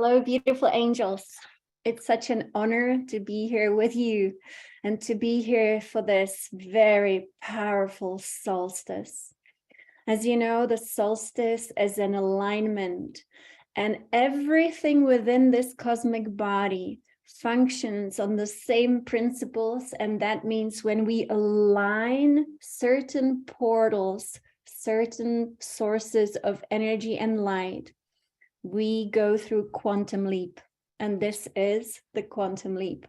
Hello, beautiful angels. It's such an honor to be here with you and to be here for this very powerful solstice. As you know, the solstice is an alignment, and everything within this cosmic body functions on the same principles. And that means when we align certain portals, certain sources of energy and light, we go through quantum leap, and this is the quantum leap.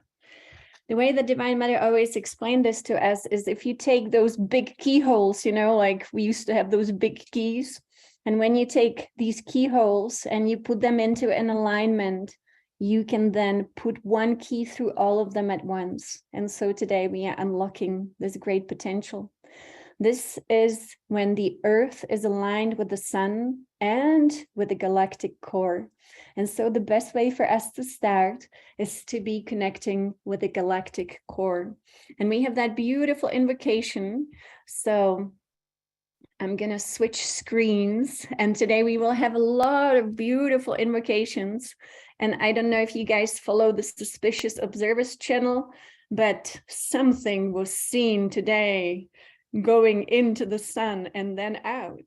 The way the Divine Mother always explained this to us is if you take those big keyholes, like we used to have those big keys, and when you take these keyholes and you put them into an alignment, you can then put one key through all of them at once. And so today we are unlocking this great potential. This is when the Earth is aligned with the Sun and with the galactic core. And so the best way for us to start is to be connecting with the galactic core. And we have that beautiful invocation. So I'm going to switch screens. And today we will have a lot of beautiful invocations. And I don't know if you guys follow the Suspicious Observers channel, but something was seen today going into the sun and then out.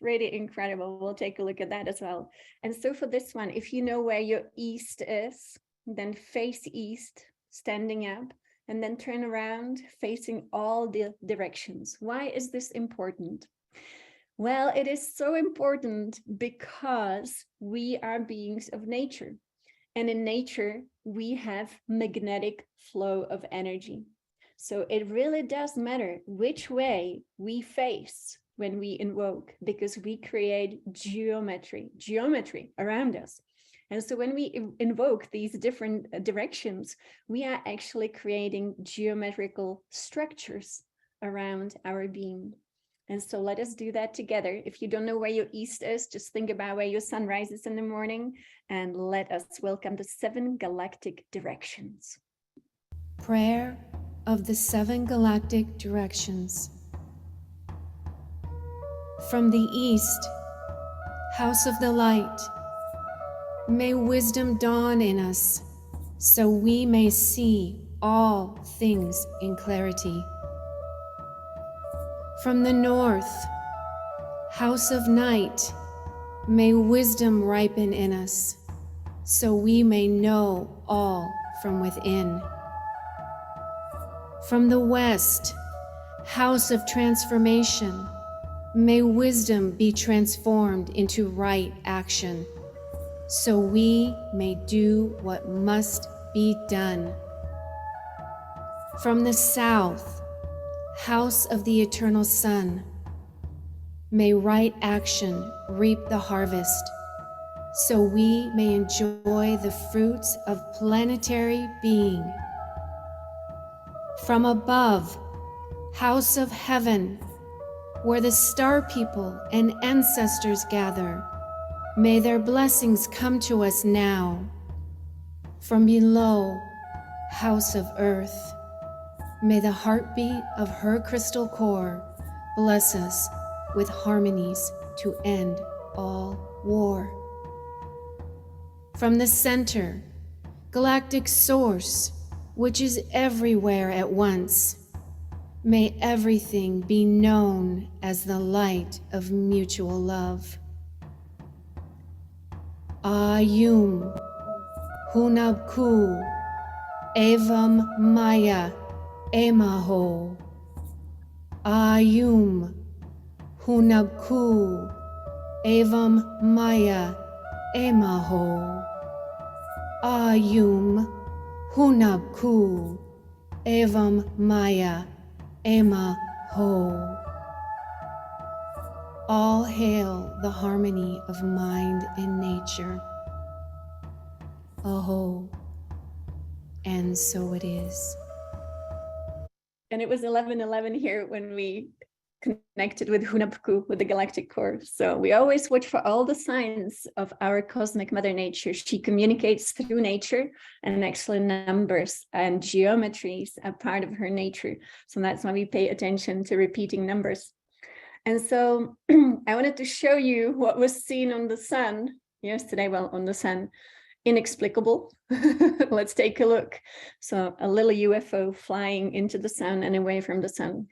Pretty incredible. We'll take a look at that as well. And so for this one, if you know where your east is, then face east, standing up, and then turn around, facing all the directions. Why is this important? Well, it is so important because we are beings of nature. And in nature, we have magnetic flow of energy. So it really does matter which way we face when we invoke, because we create geometry around us. And so when we invoke these different directions, we are actually creating geometrical structures around our being. And so let us do that together. If you don't know where your east is, just think about where your sun rises in the morning, and let us welcome the 7 galactic directions. Prayer of the 7 galactic directions. From the east, house of the light, may wisdom dawn in us, so we may see all things in clarity. From the north, house of night, may wisdom ripen in us, so we may know all from within. From the west, house of transformation, may wisdom be transformed into right action, so we may do what must be done. From the south, house of the eternal sun, may right action reap the harvest, so we may enjoy the fruits of planetary being. From above, house of heaven, where the star people and ancestors gather, may their blessings come to us now. From below, house of earth, may the heartbeat of her crystal core bless us with harmonies to end all war. From the center, galactic source, which is everywhere at once, may everything be known as the light of mutual love. Ayum, Hunabku, Evam Maya, Emaho. Ayum, Hunabku, Evam Maya, Emaho. Ayum, Hunabku, Evam Maya, Emaho. All hail the harmony of mind and nature. Aho. And so it is. And it was 11:11 here when we connected with Hunabku, with the galactic core. So we always watch for all the signs of our cosmic mother nature. She communicates through nature, and actually numbers and geometries are part of her nature. So that's why we pay attention to repeating numbers. And so I wanted to show you what was seen on the sun yesterday, well, on the sun. inexplicable. Let's take a look. So a little UFO flying into the sun and away from the sun.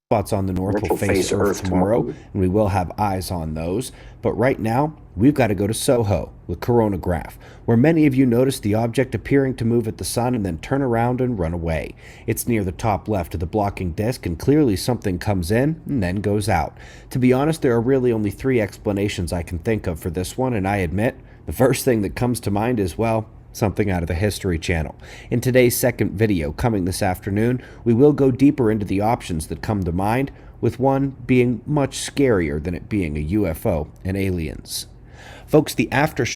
Spots on the north will face Earth tomorrow, and we will have eyes on those. But right now, we've got to go to Soho with coronagraph, where many of you noticed the object appearing to move at the sun and then turn around and run away. It's near the top left of the blocking disk, and clearly something comes in and then goes out. To be honest, there are really only 3 explanations I can think of for this one, and I admit, the first thing that comes to mind is, well, something out of the History Channel. In today's second video, coming this afternoon, we will go deeper into the options that come to mind, with one being much scarier than it being a UFO and aliens. Folks, the aftershock.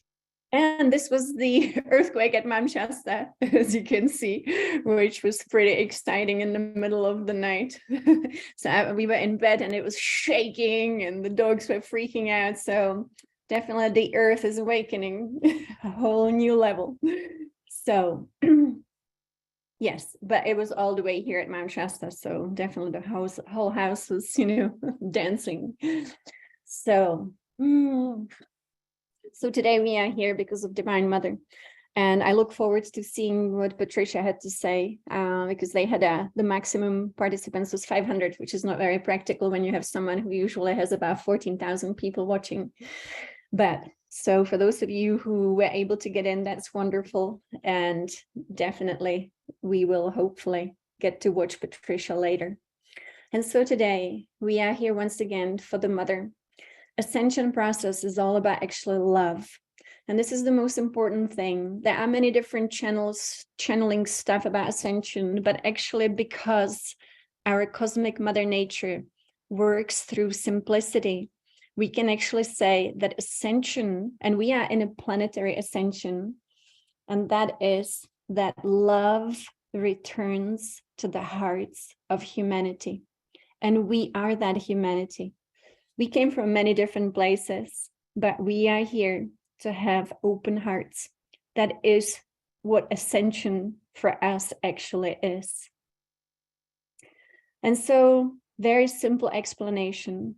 And this was the earthquake at Manchester, as you can see, which was pretty exciting in the middle of the night. So we were in bed and it was shaking and the dogs were freaking out. So definitely the earth is awakening a whole new level. So yes, but it was all the way here at Manchester. So definitely the whole house was, dancing. So, so today we are here because of Divine Mother. And I look forward to seeing what Patricia had to say, because they had the maximum participants was 500, which is not very practical when you have someone who usually has about 14,000 people watching. But so for those of you who were able to get in, that's wonderful. And definitely we will hopefully get to watch Patricia later. And so today we are here once again for the Mother. Ascension process is all about actually love. And this is the most important thing. There are many different channeling stuff about ascension, but actually because our cosmic Mother Nature works through simplicity, we can actually say that ascension, and we are in a planetary ascension, and that is that love returns to the hearts of humanity. And we are that humanity. We came from many different places, but we are here to have open hearts. That is what ascension for us actually is. And so, very simple explanation.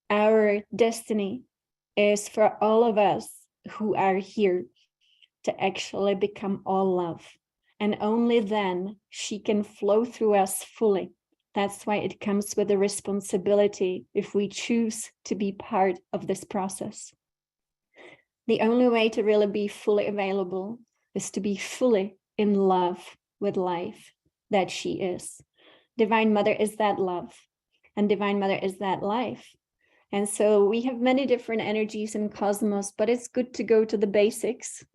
Our destiny is for all of us who are here to actually become all love. And only then she can flow through us fully. That's why it comes with a responsibility if we choose to be part of this process. The only way to really be fully available is to be fully in love with life that she is. Divine Mother is that love, and Divine Mother is that life. And so we have many different energies in cosmos, but it's good to go to the basics,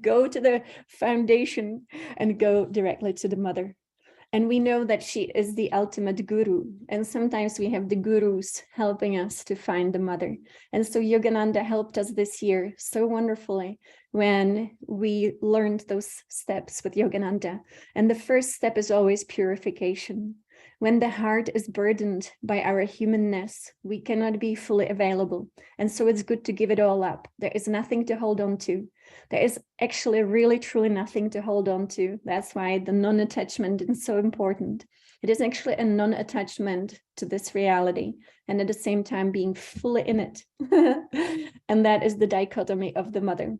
go to the foundation and go directly to the Mother. And we know that she is the ultimate guru. And sometimes we have the gurus helping us to find the Mother. And so Yogananda helped us this year so wonderfully when we learned those steps with Yogananda. And the first step is always purification. When the heart is burdened by our humanness, we cannot be fully available. And so it's good to give it all up. There is nothing to hold on to. There is actually really, truly nothing to hold on to. That's why the non-attachment is so important. It is actually a non-attachment to this reality and at the same time being fully in it. And that is the dichotomy of the Mother.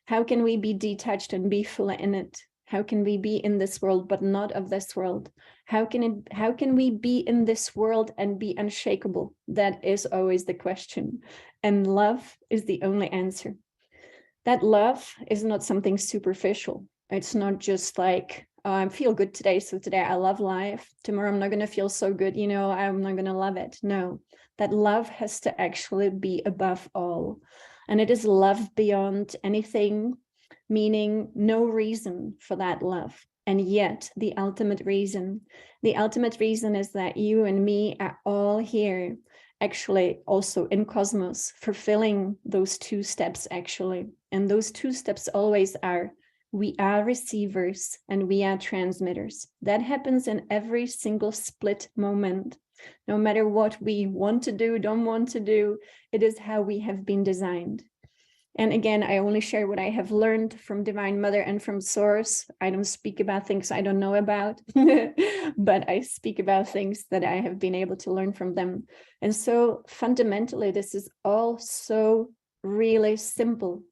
How can we be detached and be fully in it? How can we be in this world but not of this world? How can we be in this world and be unshakable? That is always the question. And love is the only answer. That love is not something superficial. It's not just like, oh, I feel good today, so today I love life. Tomorrow I'm not going to feel so good, I'm not going to love it. No, that love has to actually be above all. And it is love beyond anything, meaning no reason for that love. And yet the ultimate reason is that you and me are all here, actually also in cosmos, fulfilling those 2 steps actually. And those 2 steps always are, we are receivers and we are transmitters. That happens in every single split moment. No matter what we want to do, don't want to do, it is how we have been designed. And again, I only share what I have learned from Divine Mother and from Source. I don't speak about things I don't know about, but I speak about things that I have been able to learn from them. And so fundamentally, this is all so really simple.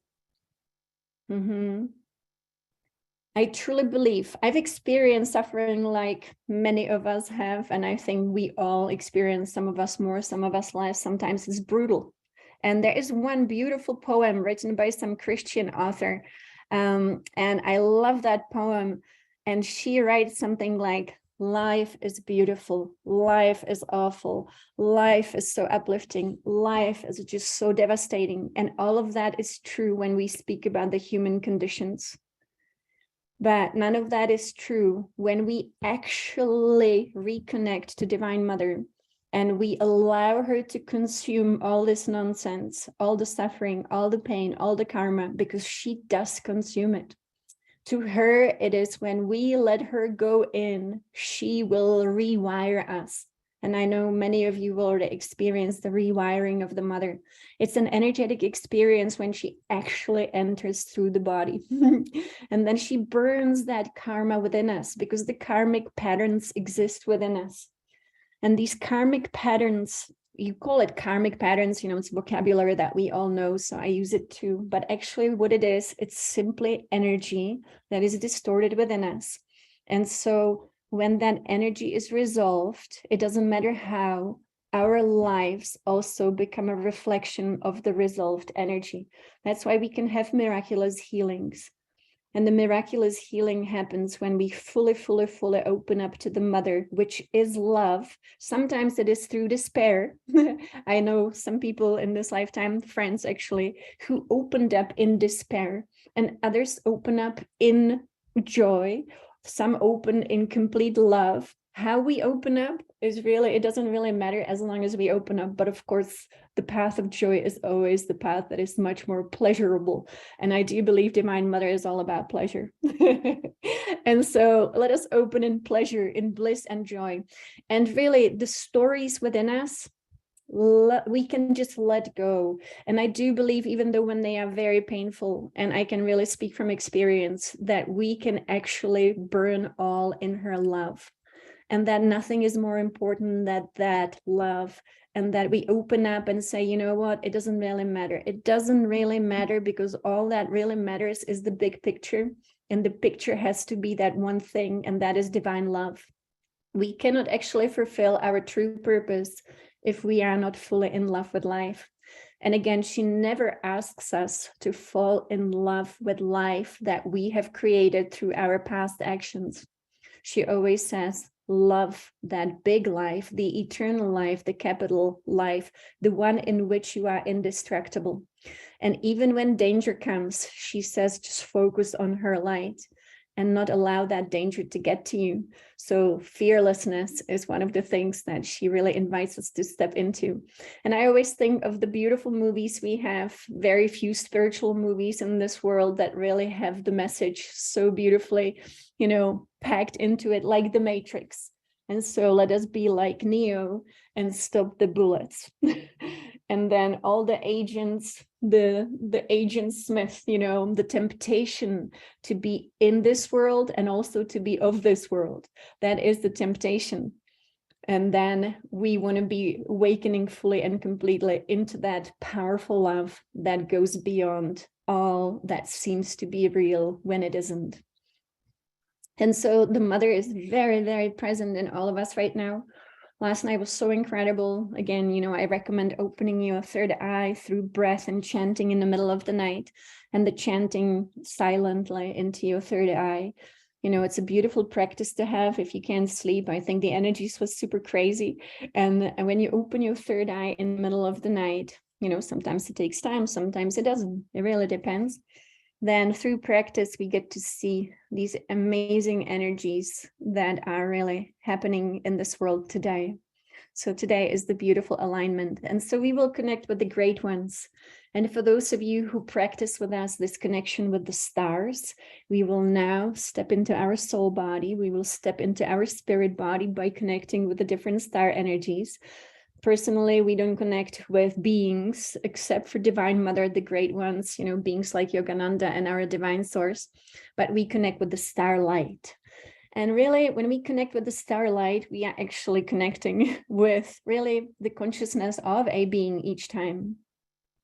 I truly believe I've experienced suffering like many of us have, and I think we all experience, some of us more, some of us less. Sometimes it's brutal. And there is one beautiful poem written by some Christian author, and I love that poem. And she writes something like, life is beautiful, life is awful, life is so uplifting, life is just so devastating. And all of that is true when we speak about the human conditions. But none of that is true when we actually reconnect to Divine Mother and we allow her to consume all this nonsense, all the suffering, all the pain, all the karma, because she does consume it. To her, it is when we let her go in, she will rewire us. And I know many of you will already experience the rewiring of the mother. It's an energetic experience when she actually enters through the body. And then she burns that karma within us, because the karmic patterns exist within us. And these karmic patterns, you call it karmic patterns, it's vocabulary that we all know, so I use it too. But actually what it is, it's simply energy that is distorted within us. And so when that energy is resolved, it doesn't matter how, our lives also become a reflection of the resolved energy. That's why we can have miraculous healings. And the miraculous healing happens when we fully open up to the mother, which is love. Sometimes it is through despair. I know some people in this lifetime, friends actually, who opened up in despair, and others open up in joy. Some open in complete love. How we open up is really, it doesn't really matter as long as we open up. But of course, the path of joy is always the path that is much more pleasurable. And I do believe Divine Mother is all about pleasure. And so let us open in pleasure, in bliss and joy. And really the stories within us, we can just let go. And I do believe, even though when they are very painful, and I can really speak from experience, that we can actually burn all in her love. And that nothing is more important than that love. And that we open up and say, you know what, it doesn't really matter. It doesn't really matter, because all that really matters is the big picture. And the picture has to be that one thing, and that is divine love. We cannot actually fulfill our true purpose if we are not fully in love with life. And again, she never asks us to fall in love with life that we have created through our past actions. She always says, love that big life, the eternal life, the capital life, the one in which you are indestructible. And even when danger comes, she says, just focus on her light and not allow that danger to get to you. So fearlessness is one of the things that she really invites us to step into. And I always think of the beautiful movies we have, very few spiritual movies in this world that really have the message so beautifully, packed into it, like The Matrix. And so let us be like Neo and stop the bullets. And then all the agents, the agent Smith, the temptation to be in this world and also to be of this world. That is the temptation. And then we want to be awakening fully and completely into that powerful love that goes beyond all that seems to be real when it isn't. And so the mother is very, very present in all of us right now. Last night was so incredible. Again, I recommend opening your third eye through breath and chanting in the middle of the night, and the chanting silently into your third eye. It's a beautiful practice to have if you can't sleep. I think the energies was super crazy. And when you open your third eye in the middle of the night, sometimes it takes time, sometimes it doesn't. It really depends. Then through practice, we get to see these amazing energies that are really happening in this world today. So today is the beautiful alignment. And so we will connect with the great ones. And for those of you who practice with us this connection with the stars, we will now step into our soul body. We will step into our spirit body by connecting with the different star energies. Personally, we don't connect with beings except for Divine Mother, the great ones, beings like Yogananda and our divine source, but we connect with the starlight. And really, when we connect with the starlight, we are actually connecting with really the consciousness of a being each time.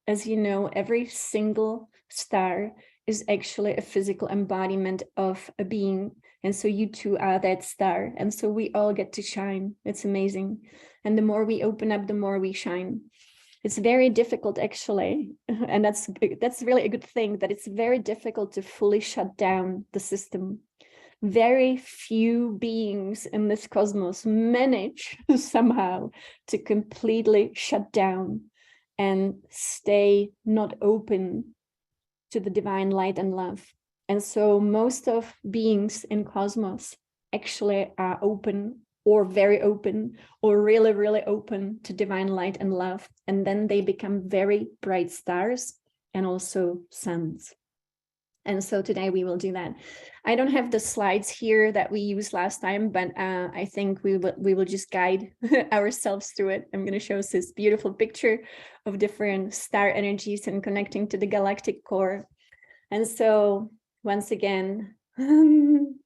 As you know, every single star is actually a physical embodiment of a being. And so you two are that star. And so we all get to shine. It's amazing. And the more we open up, the more we shine. It's very difficult, actually. And that's really a good thing, that it's very difficult to fully shut down the system. Very few beings in this cosmos manage somehow to completely shut down and stay not open to the divine light and love. And so most of beings in cosmos actually are open, or very open, or really, really open to divine light and love. And then they become very bright stars and also suns. And so today we will do that. I don't have the slides here that we used last time, but I think we will just guide ourselves through it. I'm going to show us this beautiful picture of different star energies and connecting to the galactic core. And so once again, and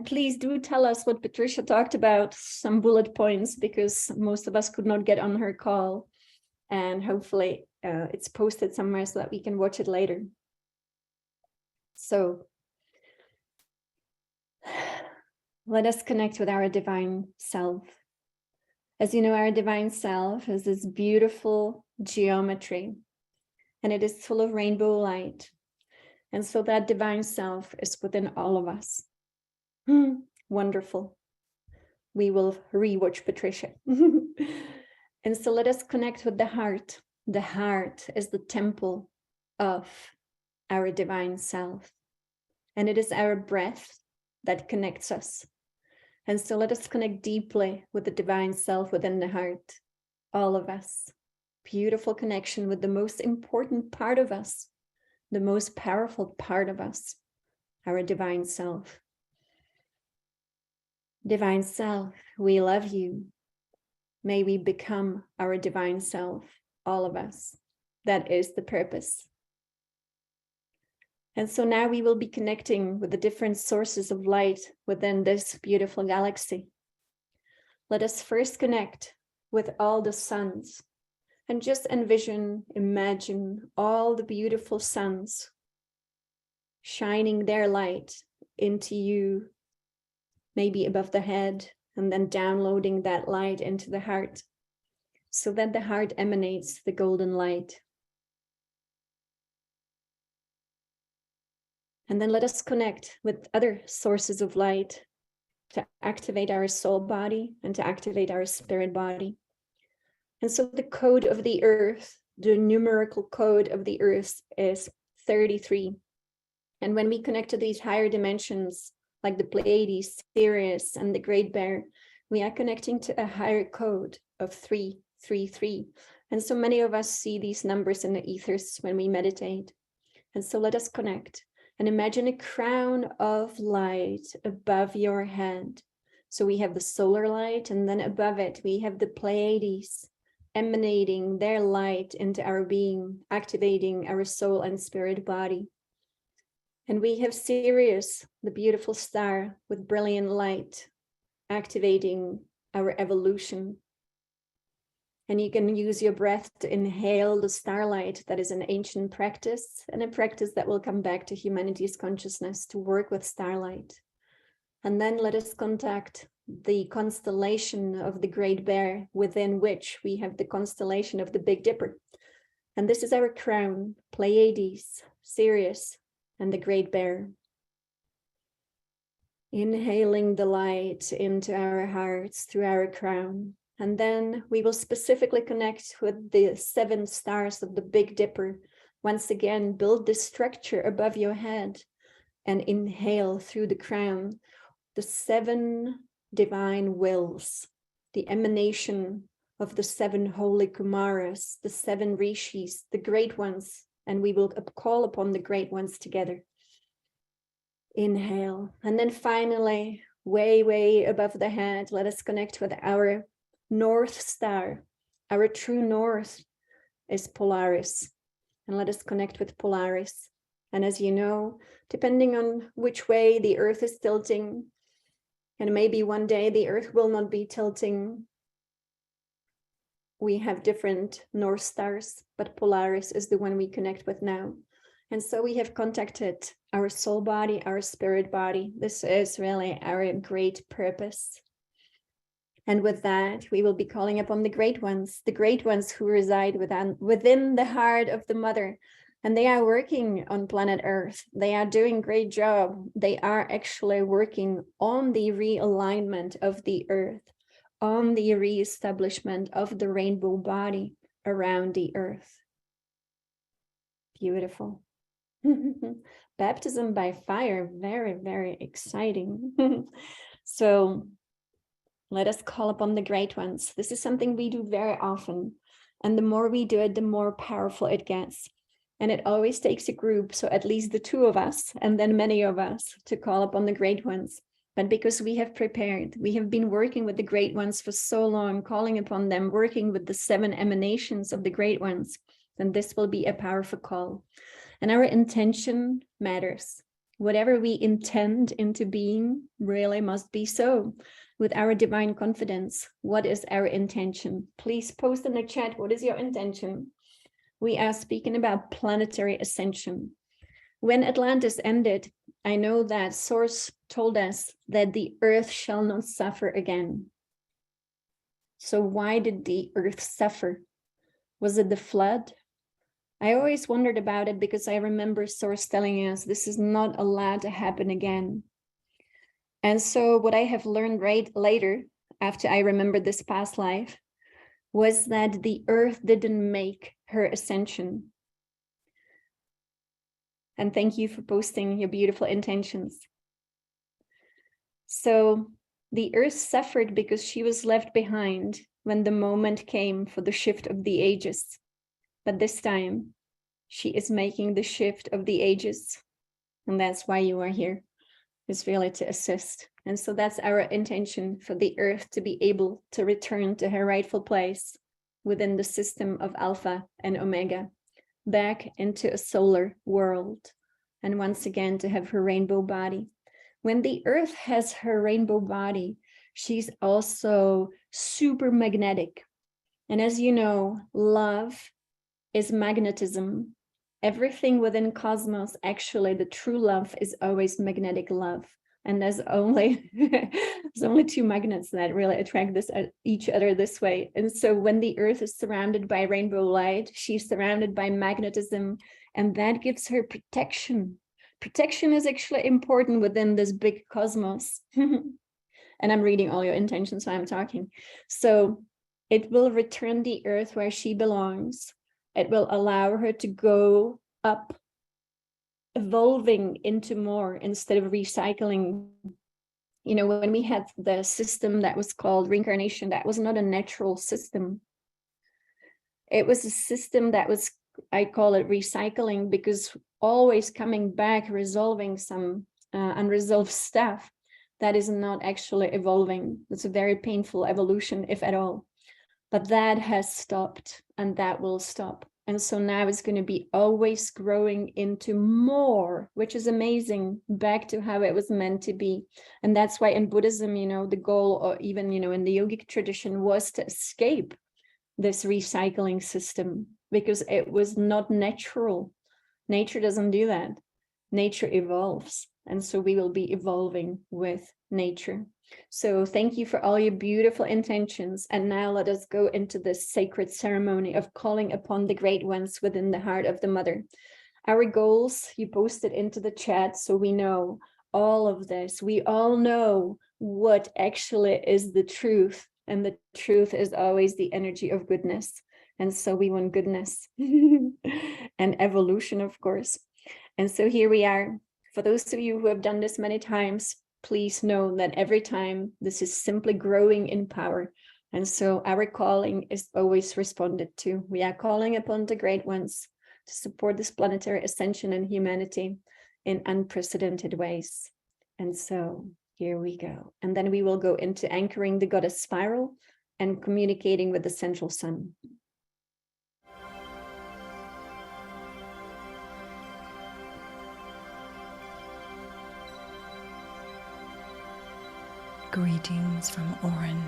please do tell us what Patricia talked about, some bullet points, because most of us could not get on her call. And hopefully it's posted somewhere so that we can watch it later. So let us connect with our divine self. As you know, our divine self is this beautiful geometry, and it is full of rainbow light. And so that divine self is within all of us. Wonderful. We will rewatch Patricia. And so let us connect with the heart. The heart is the temple of our divine self. And it is our breath that connects us. And so let us connect deeply with the divine self within the heart. All of us. Beautiful connection with the most important part of us, the most powerful part of us, our divine self. Divine self, we love you. May we become our divine self, all of us. That is the purpose. And so now we will be connecting with the different sources of light within this beautiful galaxy. Let us first connect with all the suns and just envision, imagine all the beautiful suns shining their light into you, maybe above the head, and then downloading that light into the heart so that the heart emanates the golden light. And then let us connect with other sources of light to activate our soul body and to activate our spirit body. And so the code of the earth, the numerical code of the earth is 33. And when we connect to these higher dimensions, like the Pleiades, Sirius, and the Great Bear, we are connecting to a higher code of 333. And so many of us see these numbers in the ethers when we meditate. And so let us connect. And imagine a crown of light above your head. So we have the solar light, and then above it, we have the Pleiades emanating their light into our being, activating our soul and spirit body. And we have Sirius, the beautiful star with brilliant light, activating our evolution. And you can use your breath to inhale the starlight. That is an ancient practice, and a practice that will come back to humanity's consciousness to work with starlight. And then let us contact the constellation of the Great Bear, within which we have the constellation of the Big Dipper. And this is our crown, Pleiades, Sirius, and the Great Bear. Inhaling the light into our hearts through our crown. And then we will specifically connect with the 7 stars of the Big Dipper. Once again, build this structure above your head and inhale through the crown the 7 divine wills, the emanation of the 7 holy Kumaras, the 7 rishis, the great ones, and we will call upon the great ones together. Inhale, and then finally, way, way above the head, let us connect with our North Star. Our true north is Polaris, and let us connect with Polaris. And as you know, depending on which way the earth is tilting, and maybe one day the earth will not be tilting, we have different North Stars, but Polaris is the one we connect with now. And so we have contacted our soul body, our spirit body. This is really our great purpose. And with that, we will be calling upon the great ones who reside within the heart of the mother. And they are working on planet Earth. They are doing a great job. They are actually working on the realignment of the Earth, on the reestablishment of the rainbow body around the Earth. Beautiful. Baptism by fire, very, very exciting. So let us call upon the great ones. This is something we do very often. And the more we do it, the more powerful it gets. And it always takes a group, so at least the two of us, and then many of us, to call upon the great ones. But because we have prepared, we have been working with the great ones for so long, calling upon them, working with the 7 emanations of the great ones, then this will be a powerful call. And our intention matters. Whatever we intend into being really must be so. With our divine confidence, what is our intention? Please post in the chat, what is your intention? We are speaking about planetary ascension. When Atlantis ended, I know that Source told us that the Earth shall not suffer again. So why did the Earth suffer? Was it the flood? I always wondered about it because I remember Source telling us this is not allowed to happen again. And so what I have learned right later, after I remembered this past life, was that the Earth didn't make her ascension. And thank you for posting your beautiful intentions. So the Earth suffered because she was left behind when the moment came for the shift of the ages. But this time, she is making the shift of the ages. And that's why you are here, is really to assist. And so that's our intention, for the Earth to be able to return to her rightful place within the system of Alpha and Omega, back into a solar world, and once again to have her rainbow body. When the Earth has her rainbow body, she's also super magnetic. And as you know, love is magnetism. Everything within cosmos, actually, the true love is always magnetic love. And there's only 2 magnets that really attract each other this way. And so when the Earth is surrounded by rainbow light, she's surrounded by magnetism, and that gives her protection. Protection is actually important within this big cosmos. And I'm reading all your intentions while I'm talking. So it will return the Earth where she belongs. It will allow her to go up, evolving into more instead of recycling. You know, when we had the system that was called reincarnation, that was not a natural system. It was a system that was, I call it recycling, because always coming back, resolving some unresolved stuff, that is not actually evolving. It's a very painful evolution, if at all. But that has stopped, and that will stop. And so now it's going to be always growing into more, which is amazing, back to how it was meant to be. And that's why in Buddhism, you know, the goal, or even, you know, in the yogic tradition, was to escape this recycling system, because it was not natural. Nature doesn't do that. Nature evolves. And so we will be evolving with nature. So thank you for all your beautiful intentions. And now let us go into this sacred ceremony of calling upon the great ones within the heart of the mother. Our goals, you posted into the chat, so we know all of this. We all know what actually is the truth. And the truth is always the energy of goodness. And so we want goodness and evolution, of course. And so here we are. For those of you who have done this many times, please know that every time this is simply growing in power. And so our calling is always responded to. We are calling upon the great ones to support this planetary ascension in humanity in unprecedented ways. And so here we go. And then we will go into anchoring the goddess spiral and communicating with the central sun. Greetings from Orin.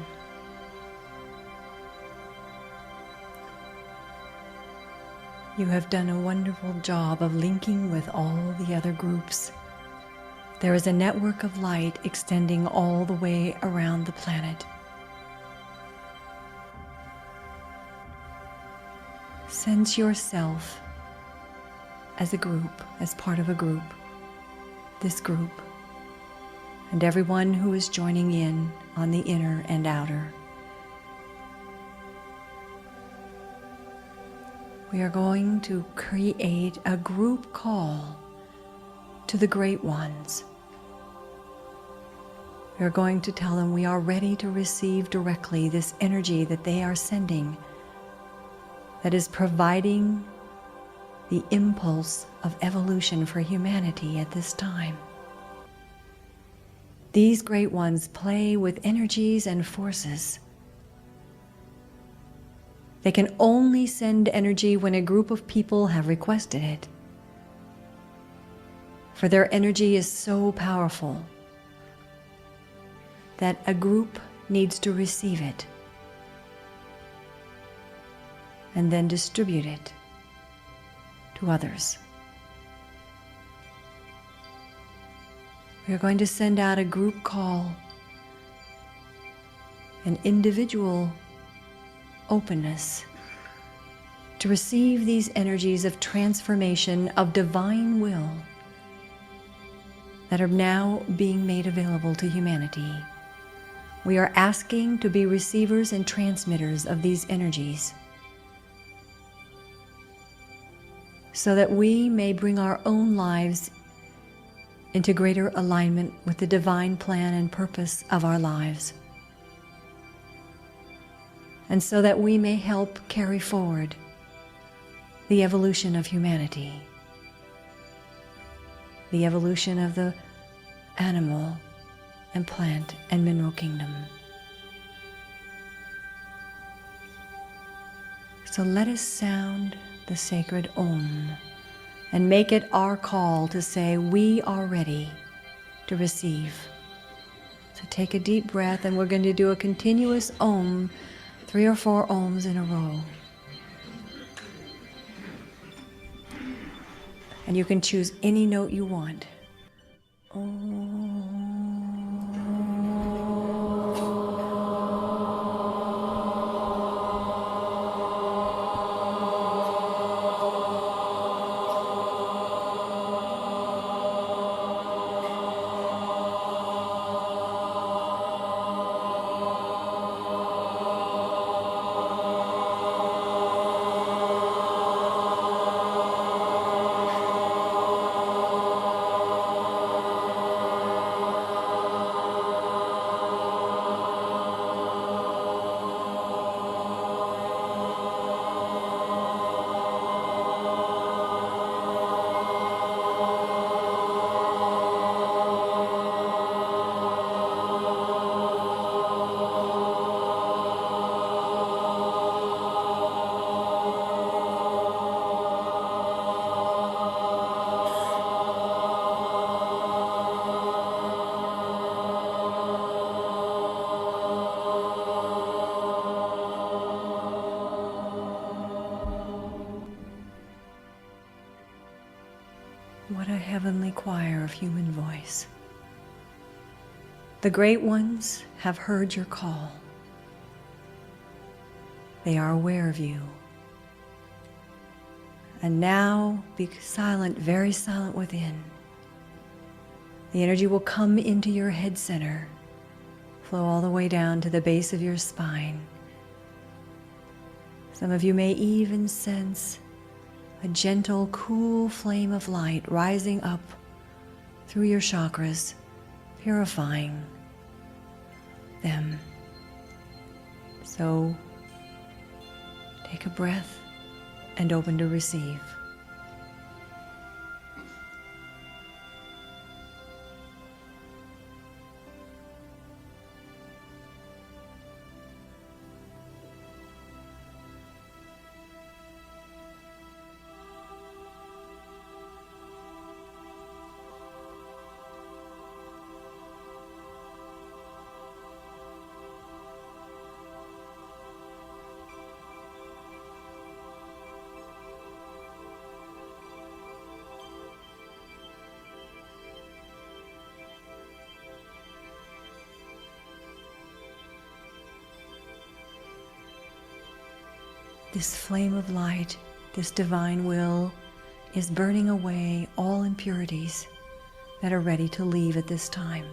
You have done a wonderful job of linking with all the other groups. There is a network of light extending all the way around the planet. Sense yourself as a group, as part of a group, this group, and everyone who is joining in on the inner and outer. We are going to create a group call to the Great Ones. We are going to tell them we are ready to receive directly this energy that they are sending, that is providing the impulse of evolution for humanity at this time. These Great Ones play with energies and forces. They can only send energy when a group of people have requested it. For their energy is so powerful that a group needs to receive it and then distribute it to others. We are going to send out a group call, an individual openness to receive these energies of transformation, of divine will that are now being made available to humanity. We are asking to be receivers and transmitters of these energies so that we may bring our own lives into greater alignment with the divine plan and purpose of our lives, and so that we may help carry forward the evolution of humanity, the evolution of the animal and plant and mineral kingdom. So let us sound the sacred Om and make it our call to say we are ready to receive. So take a deep breath, and we're going to do a continuous Om, 3 or 4 Oms in a row. And you can choose any note you want. Om. What a heavenly choir of human voice. The Great Ones have heard your call. They are aware of you. And now be silent, very silent within. The energy will come into your head center, flow all the way down to the base of your spine. Some of you may even sense a gentle, cool flame of light rising up through your chakras, purifying them. So take a breath and open to receive. This flame of light, this divine will, is burning away all impurities that are ready to leave at this time.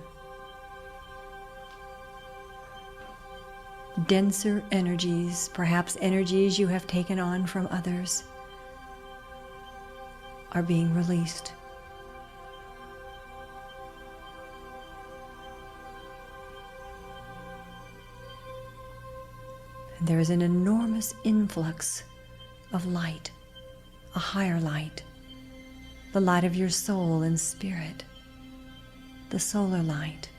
Denser energies, perhaps energies you have taken on from others, are being released. And there is an enormous influx of light, a higher light, the light of your soul and spirit, the solar light.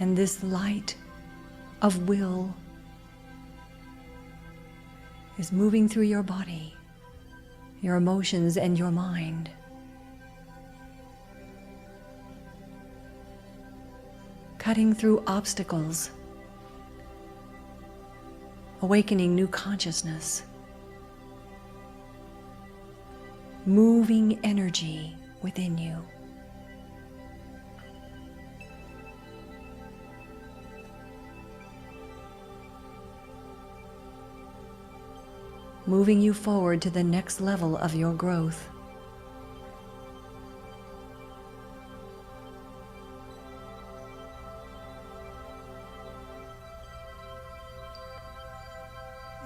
And this light of will is moving through your body, your emotions, and your mind. Cutting through obstacles, awakening new consciousness, moving energy within you. Moving you forward to the next level of your growth.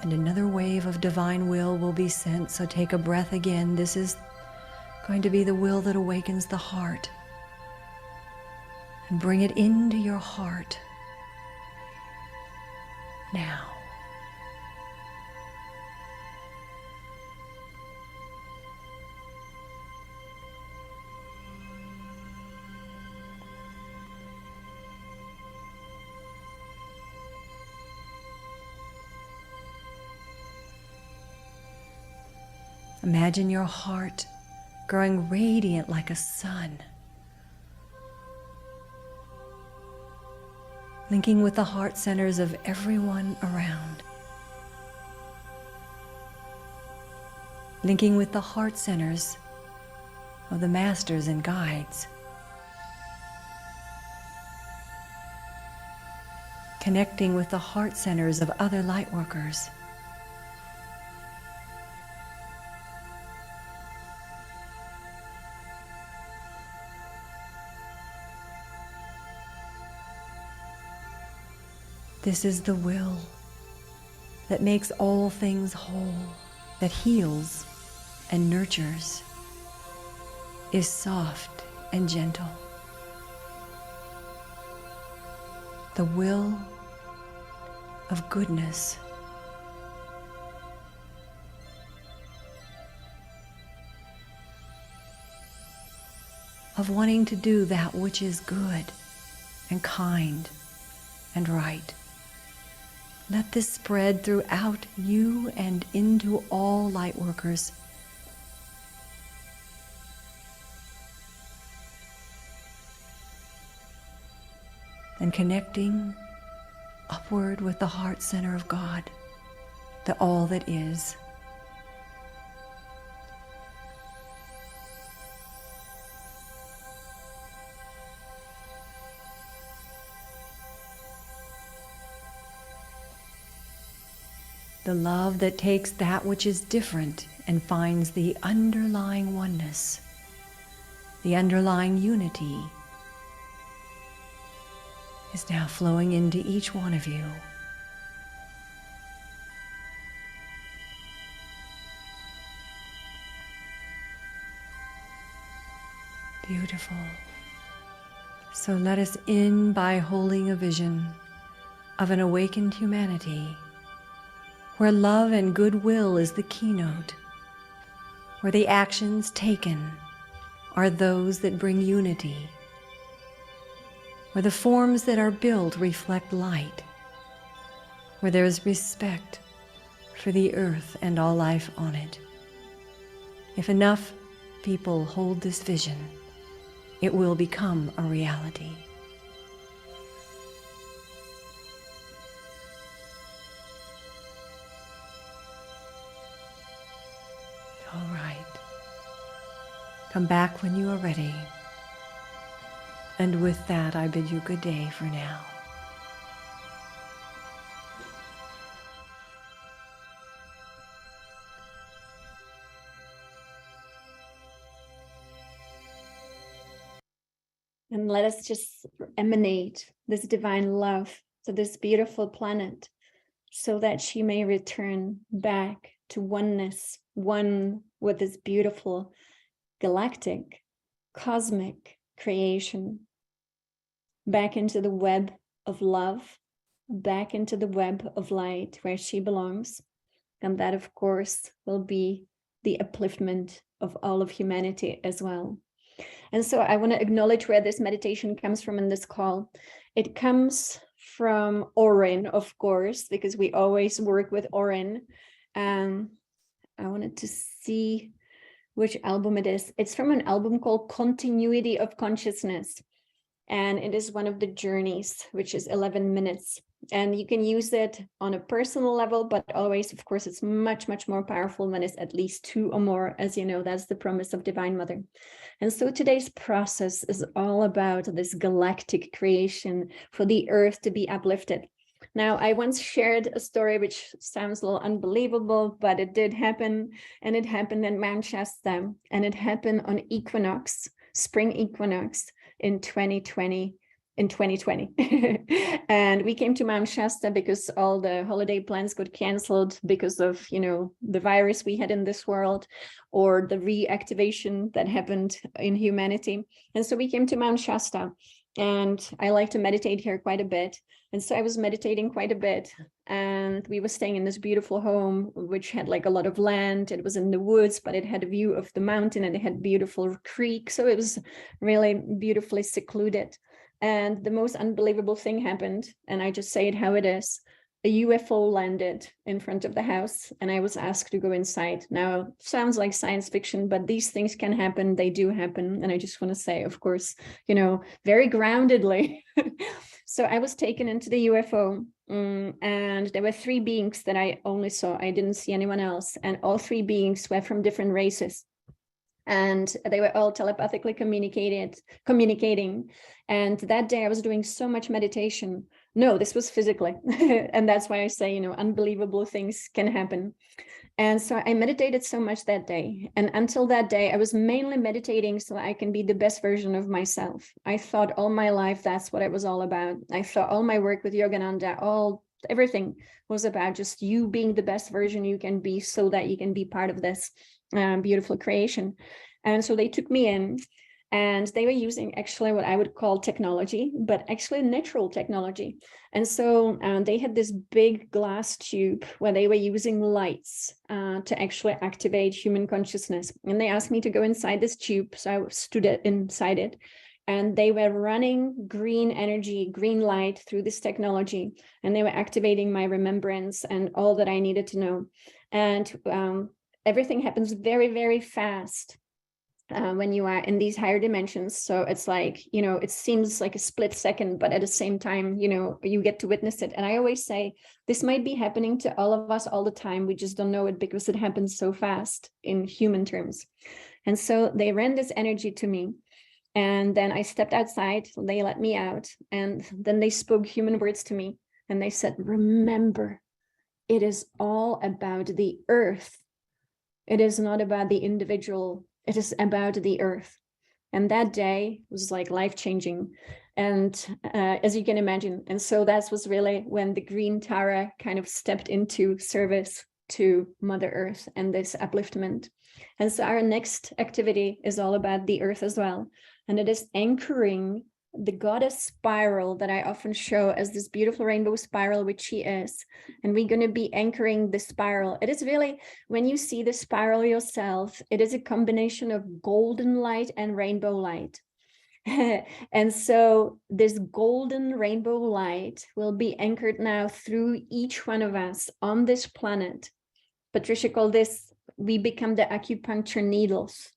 And another wave of divine will be sent, so take a breath again. This is going to be the will that awakens the heart. And bring it into your heart now. Imagine your heart growing radiant like a sun, linking with the heart centers of everyone around, linking with the heart centers of the masters and guides, connecting with the heart centers of other light workers. This is the will that makes all things whole, that heals and nurtures, is soft and gentle. The will of goodness. Of wanting to do that which is good and kind and right. Let this spread throughout you and into all light workers. And connecting upward with the heart center of God, the all that is. The love that takes that which is different and finds the underlying oneness, the underlying unity, is now flowing into each one of you. Beautiful. So let us end by holding a vision of an awakened humanity, where love and goodwill is the keynote, where the actions taken are those that bring unity, where the forms that are built reflect light, where there is respect for the earth and all life on it. If enough people hold this vision, it will become a reality. Come back when you are ready. And with that, I bid you good day for now. And let us just emanate this divine love to this beautiful planet so that she may return back to oneness, one with this beautiful galactic, cosmic creation, back into the web of love, back into the web of light where she belongs. And that, of course, will be the upliftment of all of humanity as well. And so I want to acknowledge where this meditation comes from in this call. It comes from Orin, of course, because we always work with Orin. I wanted to see which album it is. It's from an album called Continuity of Consciousness. And it is one of the journeys, which is 11 minutes. And you can use it on a personal level, but always, of course, it's much, much more powerful when it's at least 2 or more. As you know, that's the promise of Divine Mother. And so today's process is all about this galactic creation for the earth to be uplifted. Now, I once shared a story which sounds a little unbelievable, but it did happen. And it happened in Mount Shasta. And it happened on equinox, spring equinox in 2020. And we came to Mount Shasta because all the holiday plans got canceled because of, you know, the virus we had in this world or the reactivation that happened in humanity. And so we came to Mount Shasta, and I like to meditate here quite a bit. And so I was meditating quite a bit, and we were staying in this beautiful home, which had like a lot of land. It was in the woods, but it had a view of the mountain and it had beautiful creek. So it was really beautifully secluded. And the most unbelievable thing happened, and I just say it how it is. A UFO landed in front of the house, and I was asked to go inside. Now, sounds like science fiction, but these things can happen. They do happen. And I just want to say, of course, you know, very groundedly. So I was taken into the UFO, and there were 3 beings that I only saw. I didn't see anyone else. And all 3 beings were from different races. And they were all telepathically communicating. And that day I was doing so much meditation. No, this was physically. And that's why I say, you know, unbelievable things can happen. And so I meditated so much that day. And until that day, I was mainly meditating so I can be the best version of myself. I thought all my life, that's what it was all about. I thought all my work with Yogananda, everything was about just you being the best version you can be so that you can be part of this beautiful creation. And so they took me in, and they were using actually what I would call technology, but actually natural technology. And so they had this big glass tube where they were using lights to actually activate human consciousness. And they asked me to go inside this tube. So I stood inside it, and they were running green energy, green light through this technology. And they were activating my remembrance and all that I needed to know. And everything happens very, very fast when you are in these higher dimensions. So it's like, you know, it seems like a split second, but at the same time, you know, you get to witness it. And I always say, this might be happening to all of us all the time. We just don't know it because it happens so fast in human terms. And so they ran this energy to me. And then I stepped outside, they let me out. And then they spoke human words to me. And they said, remember, it is all about the earth. It is not about the individual. It is about the earth. And that day was like life-changing. And as you can imagine, and so that was really when the green Tara kind of stepped into service to Mother Earth and this upliftment. And so our next activity is all about the earth as well. And it is anchoring the goddess spiral that I often show as this beautiful rainbow spiral, which she is. And we're going to be anchoring the spiral. It is really, when you see the spiral yourself, it is a combination of golden light and rainbow light. And so this golden rainbow light will be anchored now through each one of us on this planet. Patricia called this, we become the acupuncture needles.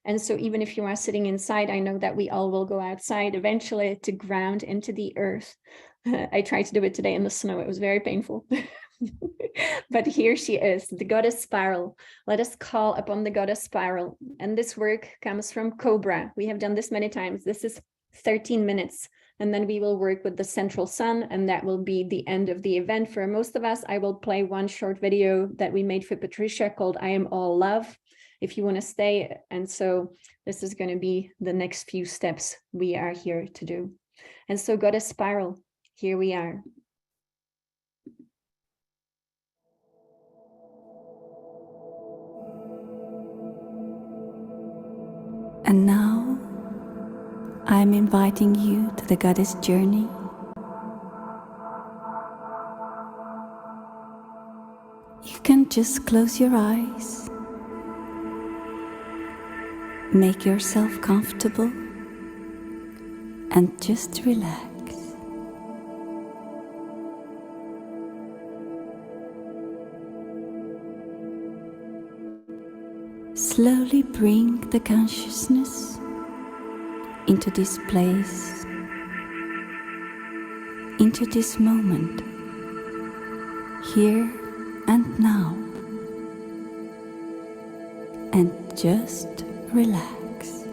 And so even if you are sitting inside, I know that we all will go outside eventually to ground into the earth. I tried to do it today in the snow. It was very painful. But here she is, the goddess Spiral. Let us call upon the goddess Spiral. And this work comes from Cobra. We have done this many times. This is 13 minutes. And then we will work with the central sun, and that will be the end of the event. For most of us, I will play one short video that we made for Patricia called I Am All Love, if you want to stay. And so this is going to be the next few steps we are here to do. And so Goddess Spiral, here we are. And now, I'm inviting you to the Goddess journey. You can just close your eyes, make yourself comfortable, and just relax. Slowly bring the consciousness into this place, into this moment, here and now, and just relax.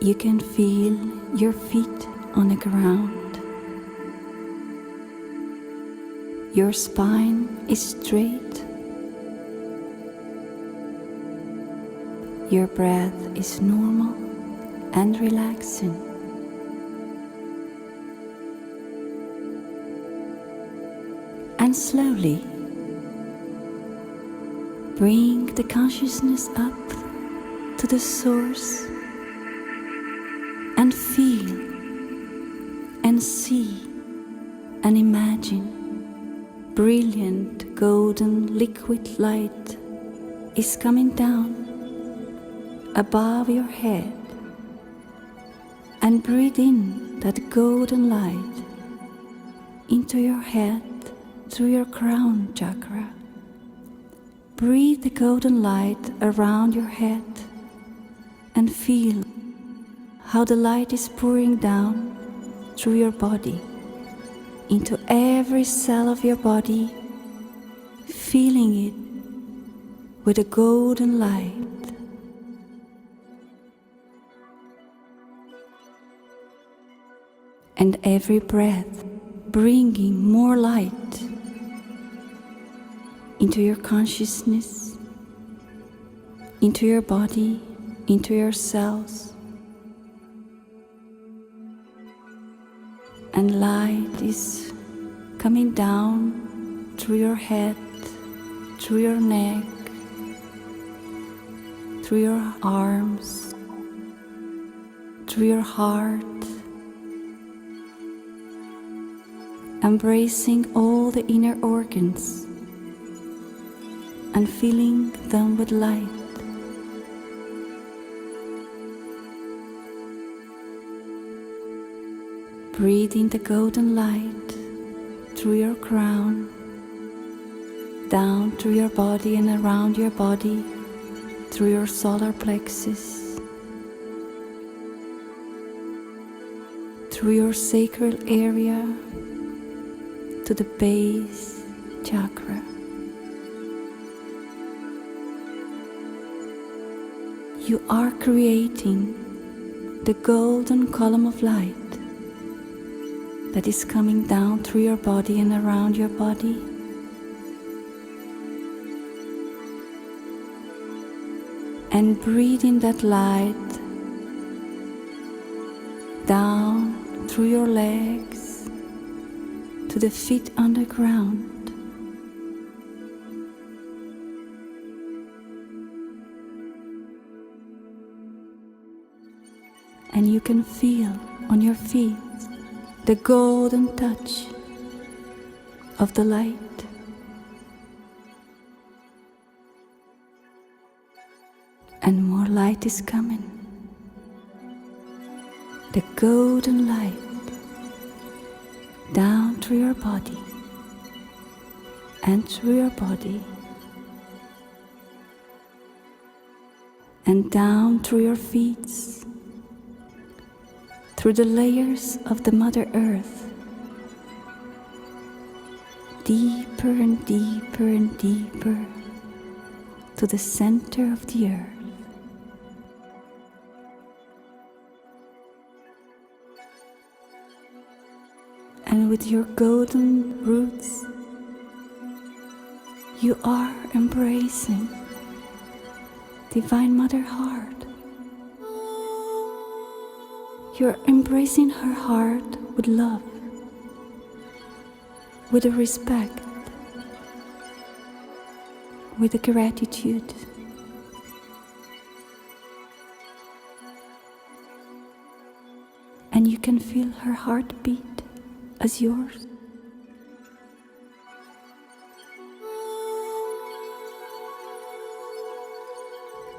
You can feel your feet on the ground. Your spine is straight. Your breath is normal and relaxing. And slowly bring the consciousness up to the source and feel and see and imagine brilliant golden liquid light is coming down above your head, and breathe in that golden light into your head through your crown chakra. Breathe the golden light around your head and feel how the light is pouring down through your body into every cell of your body, filling it with a golden light. And every breath bringing more light into your consciousness, into your body, into your cells. And light is coming down through your head, through your neck, through your arms, through your heart, embracing all the inner organs and filling them with light. Breathe in the golden light through your crown, down through your body and around your body, through your solar plexus, through your sacral area to the base chakra. You are creating the golden column of light that is coming down through your body and around your body. And breathe in that light down through your legs to the feet on the ground. And you can feel on your feet the golden touch of the light. And more light is coming. The golden light down through your body and through your body and down through your feet through the layers of the Mother Earth, deeper and deeper and deeper to the center of the earth. And with your golden roots, you are embracing Divine Mother Heart. You're embracing her heart with love, with a respect, with a gratitude. And you can feel her heartbeat as yours.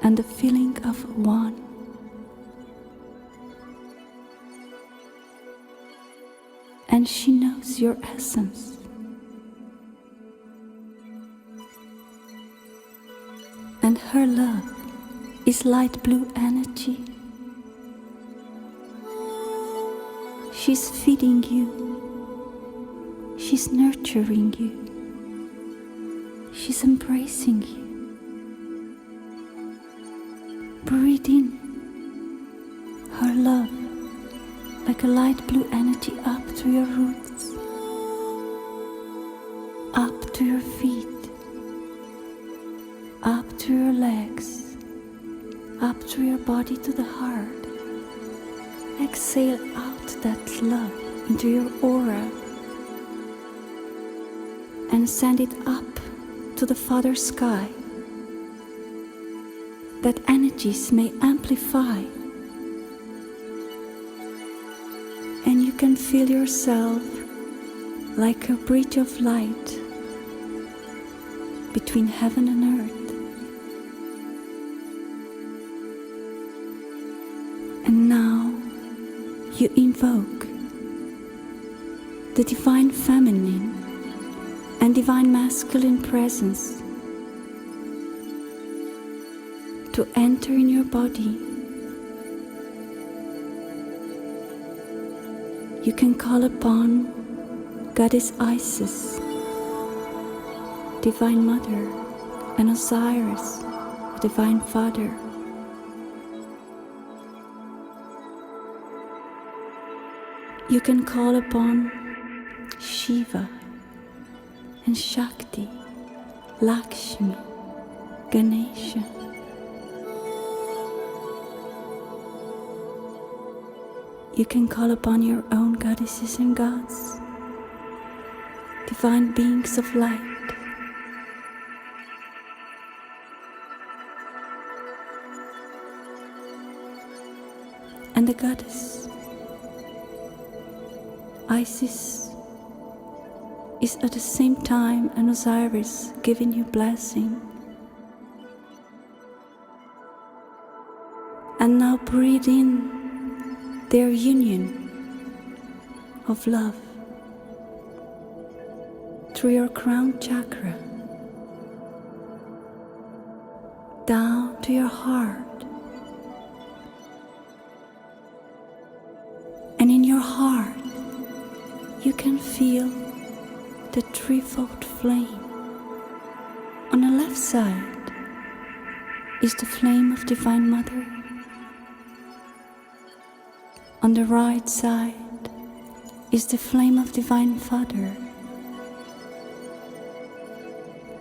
And the feeling of one. And she knows your essence. And her love is light blue energy. She's feeding you. She's nurturing you. She's embracing you. Breathe in her love like a light blue energy up to your roots, up to your feet, up to your legs, up to your body to the heart. Exhale out that love into your aura and send it up to the Father Sky, that energies may amplify, and you can feel yourself like a bridge of light between heaven and earth. And now you invoke the Divine Feminine and Divine Masculine presence to enter in your body. You can call upon Goddess Isis, Divine Mother, and Osiris, Divine Father. You can call upon Shiva and Shakti, Lakshmi, Ganesha. You can call upon your own goddesses and gods, divine beings of light. And the goddess Isis is at the same time an Osiris giving you blessing. And now breathe in their union of love through your crown chakra, down to your heart. And in your heart, you can feel the threefold flame. On the left side is the flame of Divine Mother. On the right side is the flame of Divine Father.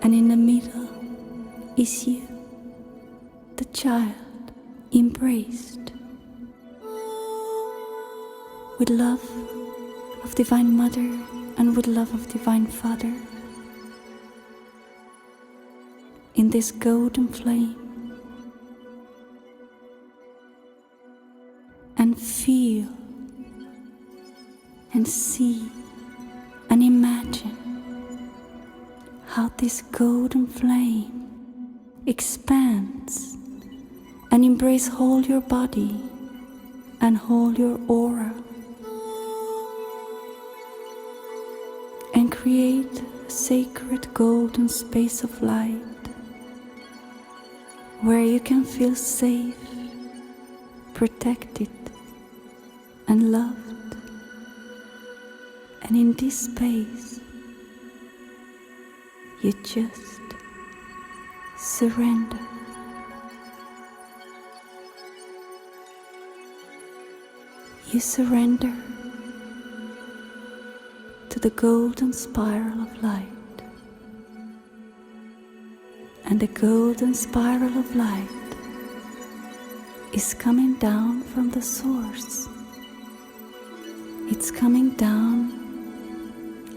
And in the middle is you, the child, embraced with love of Divine Mother and with love of Divine Father. In this golden flame. And feel and see and imagine how this golden flame expands and embraces whole your body and whole your aura, and create a sacred golden space of light where you can feel safe, protected, and loved. And in this space, you just surrender. You surrender to the golden spiral of light. And the golden spiral of light is coming down from the source. It's coming down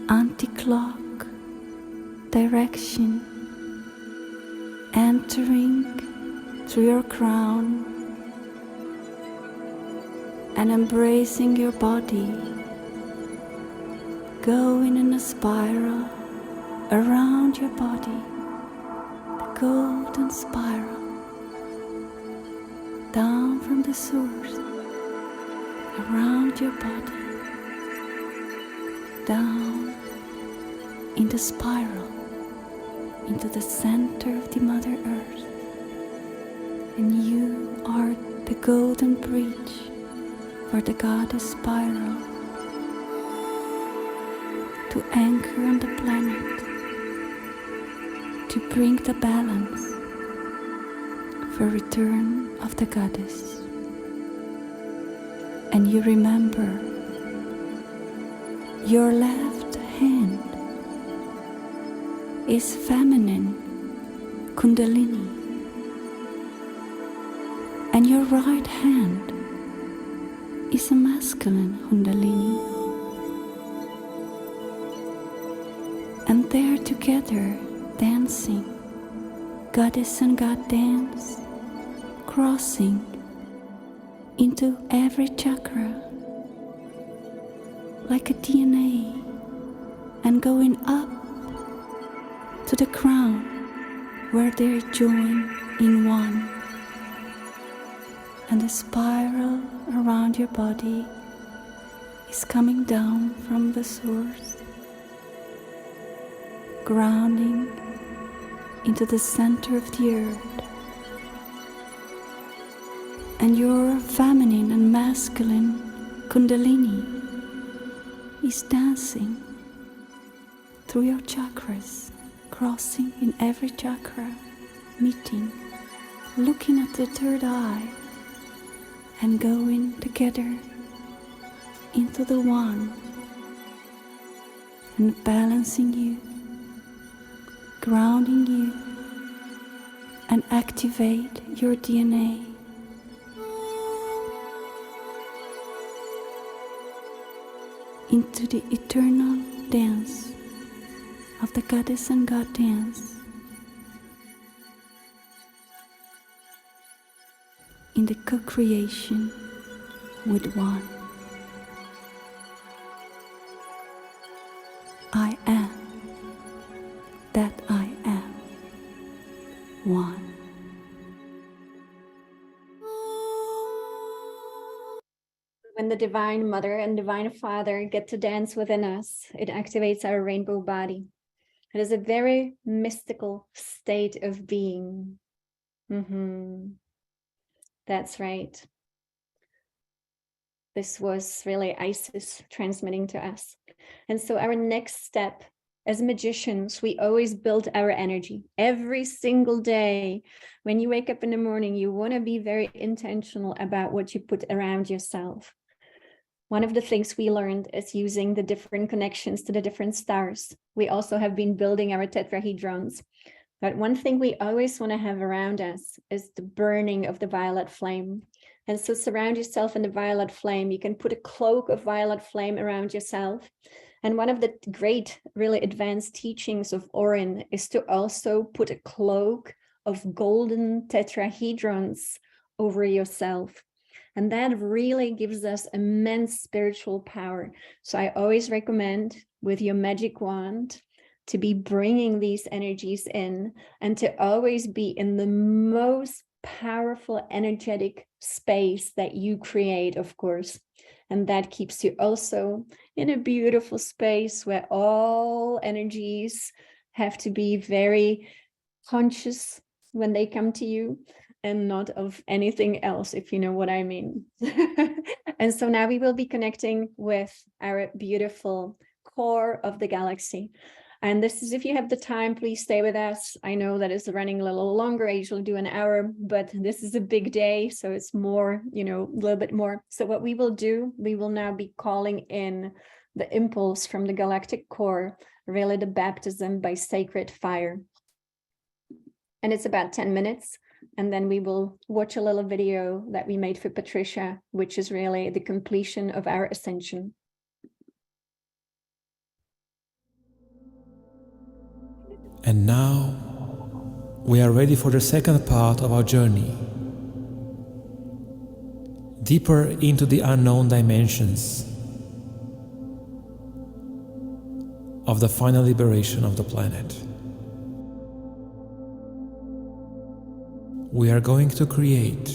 anti-clock direction, entering through your crown and embracing your body, going in a spiral around your body, the golden spiral, down from the source, around your body, down in the spiral, into the center of the Mother Earth. And you are the golden bridge for the goddess spiral to anchor on the planet, to bring the balance for return of the goddess. And you remember your left hand is feminine Kundalini, and your right hand is a masculine Kundalini. And they're together dancing, goddess and god dance, crossing into every chakra like a DNA and going up to the crown where they join in one. And the spiral around your body is coming down from the source, grounding into the center of the earth. And your feminine and masculine Kundalini is dancing through your chakras, crossing in every chakra, meeting, looking at the third eye, and going together into the one, and balancing you, grounding you, and activate your DNA. Into the eternal dance of the goddess and god dance, in the co-creation with one. I am that I am one. When the Divine Mother and Divine Father get to dance within us, it activates our rainbow body. It is a very mystical state of being. That's right. This was really Isis transmitting to us. And so our next step as magicians, we always build our energy every single day. When you wake up in the morning, you want to be very intentional about what you put around yourself. One of the things we learned is using the different connections to the different stars. We also have been building our tetrahedrons. But one thing we always want to have around us is the burning of the violet flame. And so surround yourself in the violet flame. You can put a cloak of violet flame around yourself. And one of the great, really advanced teachings of Orin is to also put a cloak of golden tetrahedrons over yourself. And that really gives us immense spiritual power. So I always recommend with your magic wand to be bringing these energies in and to always be in the most powerful energetic space that you create, of course. And that keeps you also in a beautiful space where all energies have to be very conscious when they come to you. and not of anything else, if you know what I mean. And so now we will be connecting with our beautiful core of the galaxy. And this is, if you have the time, please stay with us. I know that it's running a little longer. I usually do an hour, but this is a big day, so it's more, a little bit more. So what we will do, we will now be calling in the impulse from the galactic core, really the baptism by sacred fire. And it's about 10 minutes. And then we will watch a little video that we made for Patricia, which is really the completion of our ascension. And now we are ready for the second part of our journey, deeper into the unknown dimensions of the final liberation of the planet. We are going to create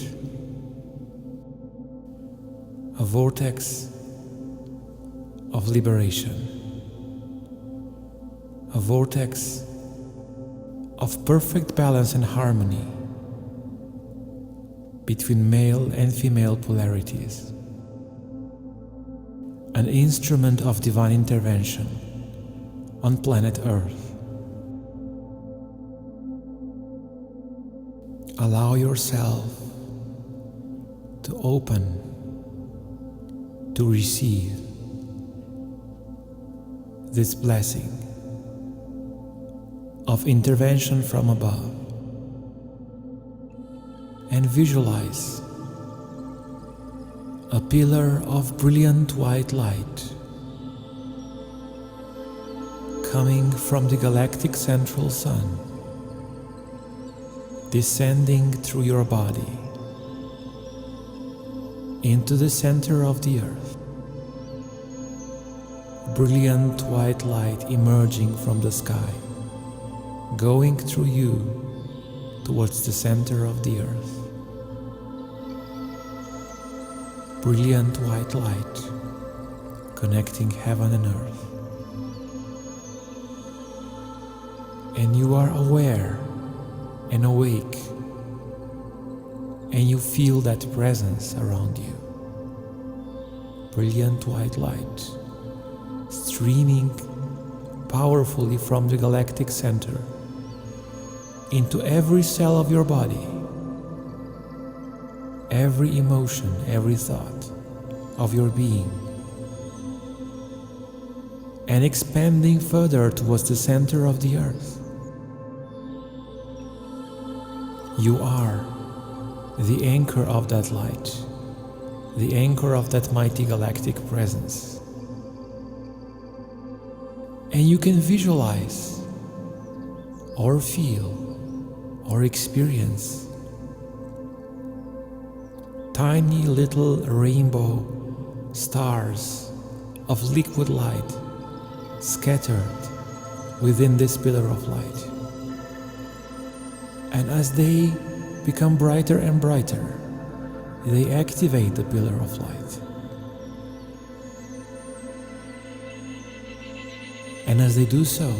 a vortex of liberation, a vortex of perfect balance and harmony between male and female polarities, an instrument of divine intervention on planet Earth. Allow yourself to open, to receive this blessing of intervention from above, and visualize a pillar of brilliant white light coming from the galactic central sun, descending through your body into the center of the earth. Brilliant white light emerging from the sky, going through you towards the center of the earth. Brilliant white light connecting heaven and earth. And you are aware and awake, and you feel that presence around you. Brilliant white light streaming powerfully from the galactic center into every cell of your body, every emotion, every thought of your being, and expanding further towards the center of the earth. You are the anchor of that light, the anchor of that mighty galactic presence. And you can visualize or feel or experience tiny little rainbow stars of liquid light scattered within this pillar of light. And as they become brighter and brighter, they activate the pillar of light. And as they do so,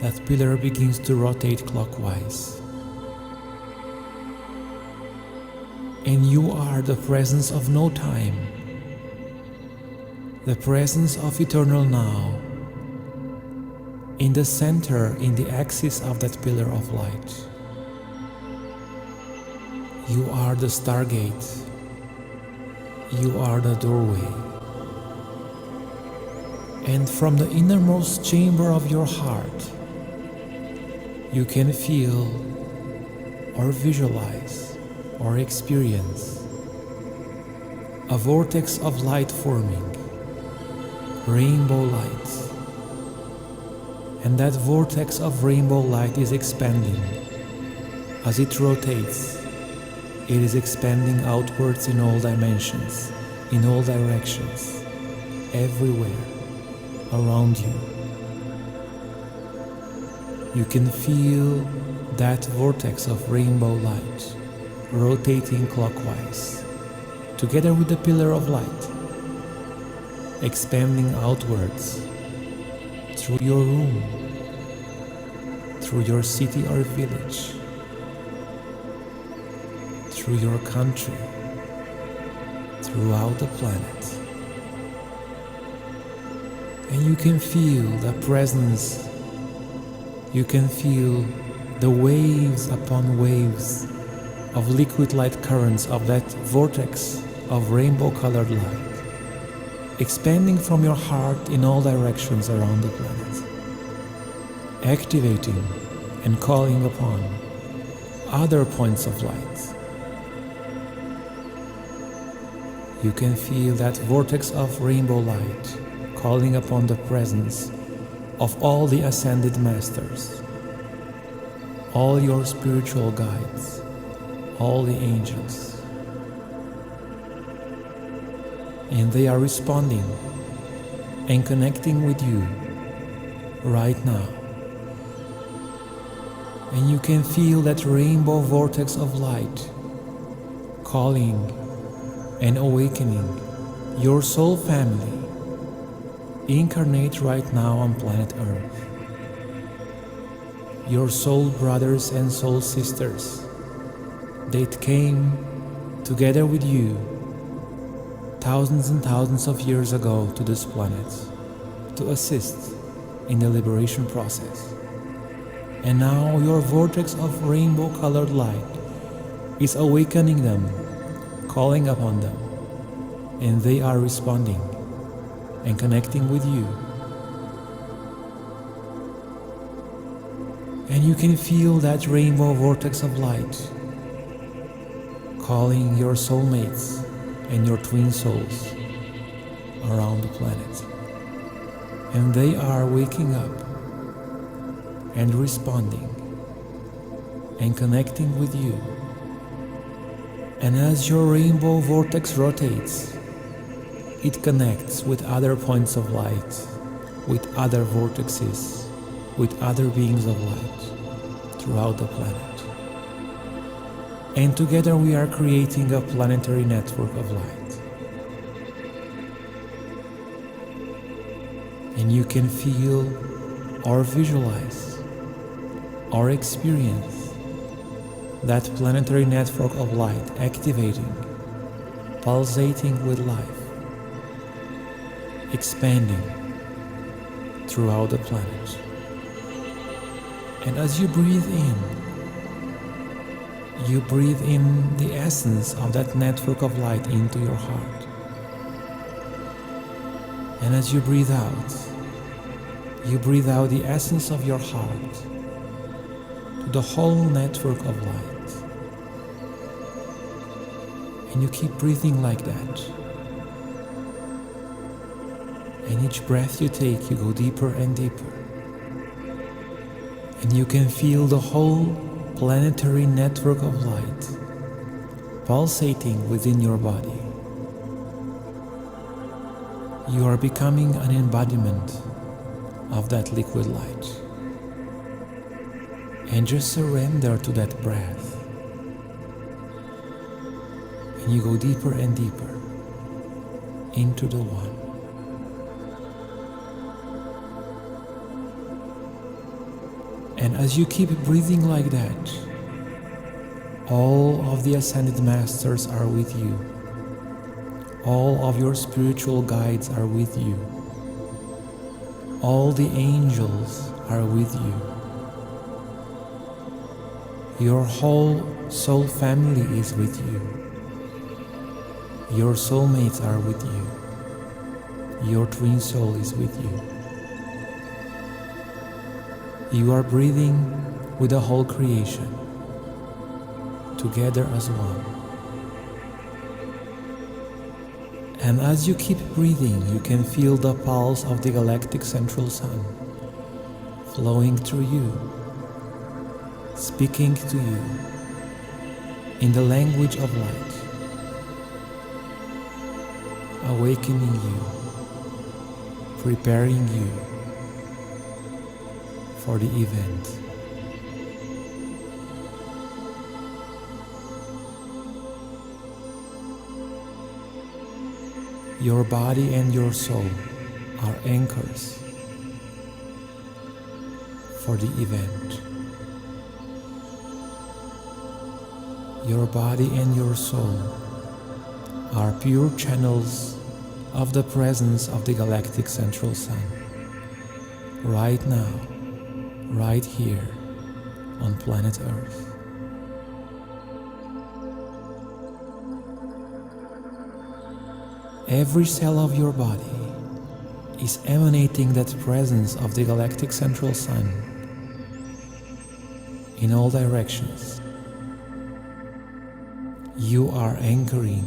that pillar begins to rotate clockwise. And you are the presence of no time, the presence of eternal now, in the center, in the axis of that pillar of light. You are the stargate. You are the doorway. And from the innermost chamber of your heart, you can feel or visualize or experience a vortex of light forming, rainbow light. And that vortex of rainbow light is expanding. As it rotates, it is expanding outwards in all dimensions, in all directions, everywhere around you. You can feel that vortex of rainbow light rotating clockwise, together with the pillar of light, expanding outwards through your room, through your city or village, through your country, throughout the planet. And you can feel the presence, you can feel the waves upon waves of liquid light currents of that vortex of rainbow-colored light, expanding from your heart in all directions around the planet, activating and calling upon other points of light. You can feel that vortex of rainbow light calling upon the presence of all the ascended masters, all your spiritual guides, all the angels. And they are responding and connecting with you right now. And you can feel that rainbow vortex of light calling and awakening your soul family incarnate right now on planet Earth. Your soul brothers and soul sisters that came together with you thousands and thousands of years ago to this planet to assist in the liberation process. And now your vortex of rainbow-colored light is awakening them, calling upon them, and they are responding and connecting with you. And you can feel that rainbow vortex of light calling your soulmates and your twin souls around the planet. And they are waking up and responding and connecting with you. And as your rainbow vortex rotates, it connects with other points of light, with other vortexes, with other beings of light throughout the planet. And together we are creating a planetary network of light. And you can feel or visualize or experience that planetary network of light activating, pulsating with life, expanding throughout the planet. And as you breathe in the essence of that network of light into your heart. And as you breathe out the essence of your heart to the whole network of light. And you keep breathing like that. And each breath you take, you go deeper and deeper. And you can feel the whole planetary network of light pulsating within your body. You are becoming an embodiment of that liquid light. And just surrender to that breath. And you go deeper and deeper into the one. And as you keep breathing like that, all of the ascended masters are with you. All of your spiritual guides are with you. All the angels are with you. Your whole soul family is with you. Your soulmates are with you. Your twin soul is with you. You are breathing with the whole creation, together as one. And as you keep breathing, you can feel the pulse of the galactic central sun flowing through you, speaking to you in the language of light, awakening you, preparing you for the event. Your body and your soul are anchors for the event. Your body and your soul are pure channels of the presence of the galactic central sun, right now, right here on planet Earth. Every cell of your body is emanating that presence of the galactic central sun in all directions. You are anchoring,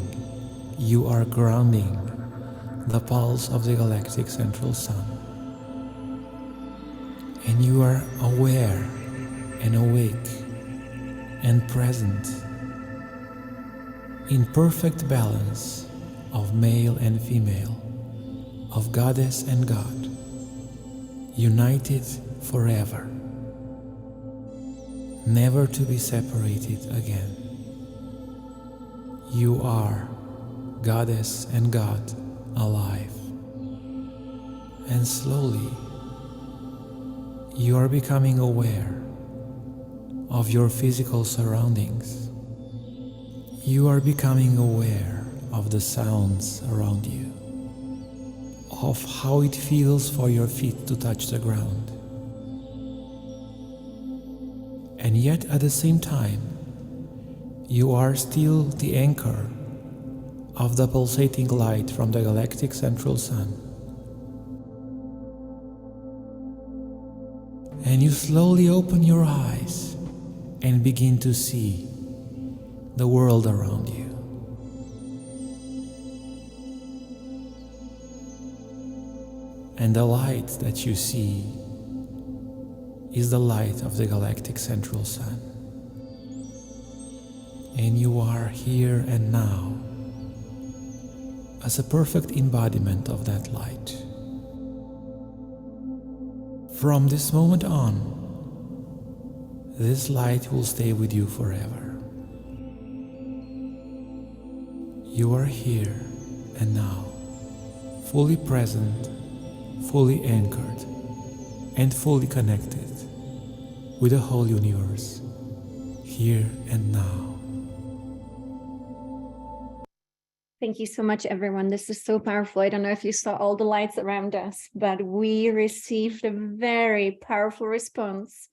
you are grounding the pulse of the galactic central sun. And you are aware and awake and present in perfect balance of male and female, of goddess and god, united forever, never to be separated again. You are goddess and god alive. And slowly you are becoming aware of your physical surroundings. You are becoming aware of the sounds around you, of how it feels for your feet to touch the ground. And yet at the same time, you are still the anchor of the pulsating light from the galactic central sun. And you slowly open your eyes and begin to see the world around you. And the light that you see is the light of the galactic central sun. And you are here and now as a perfect embodiment of that light. From this moment on, this light will stay with you forever. You are here and now, fully present, fully anchored, and fully connected with the whole universe, here and now. Thank you so much, everyone. This is so powerful. I don't know if you saw all the lights around us, but we received a very powerful response.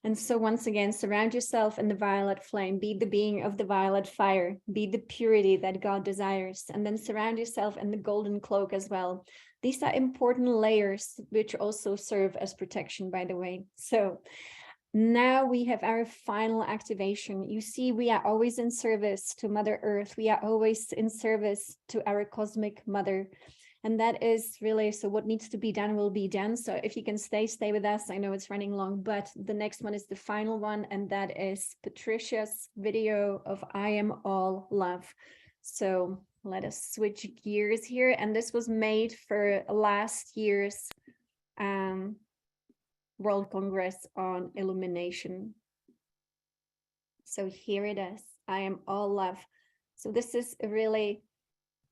And so once again, surround yourself in the violet flame. Be the being of the violet fire. Be the purity that God desires. And then surround yourself in the golden cloak as well. These are important layers, which also serve as protection, by the way. So now we have our final activation. You see, we are always in service to Mother Earth. We are always in service to our cosmic mother. And that is really, so what needs to be done will be done. So if you can stay with us. I know it's running long, but the next one is the final one. And that is Patricia's video of I Am All Love. So let us switch gears here. And this was made for last year's World Congress on Illumination. So here it is. I am all love. So this is really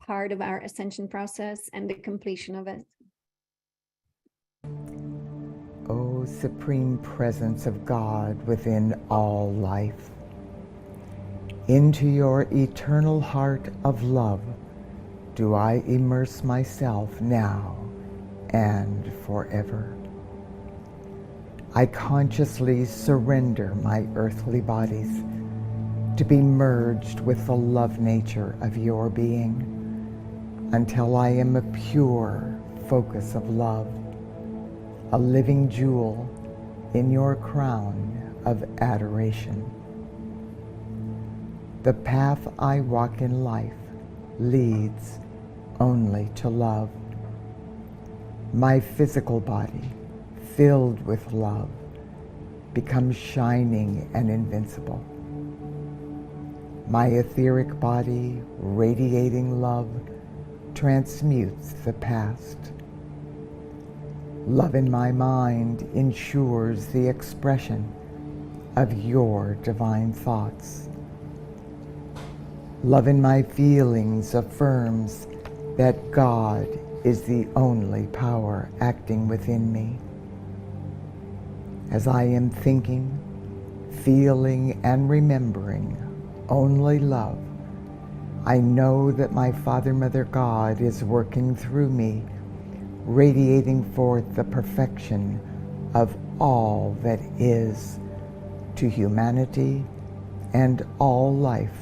part of our ascension process and the completion of it. O Supreme Presence of God within all life, into your eternal heart of love do I immerse myself now and forever. I consciously surrender my earthly bodies to be merged with the love nature of your being until I am a pure focus of love, a living jewel in your crown of adoration. The path I walk in life leads only to love. My physical body, filled with love, becomes shining and invincible. My etheric body, radiating love, transmutes the past. Love in my mind ensures the expression of your divine thoughts. Love in my feelings affirms that God is the only power acting within me. As I am thinking, feeling, and remembering only love. I know that my Father, Mother, God is working through me, radiating forth the perfection of all that is to humanity and all life,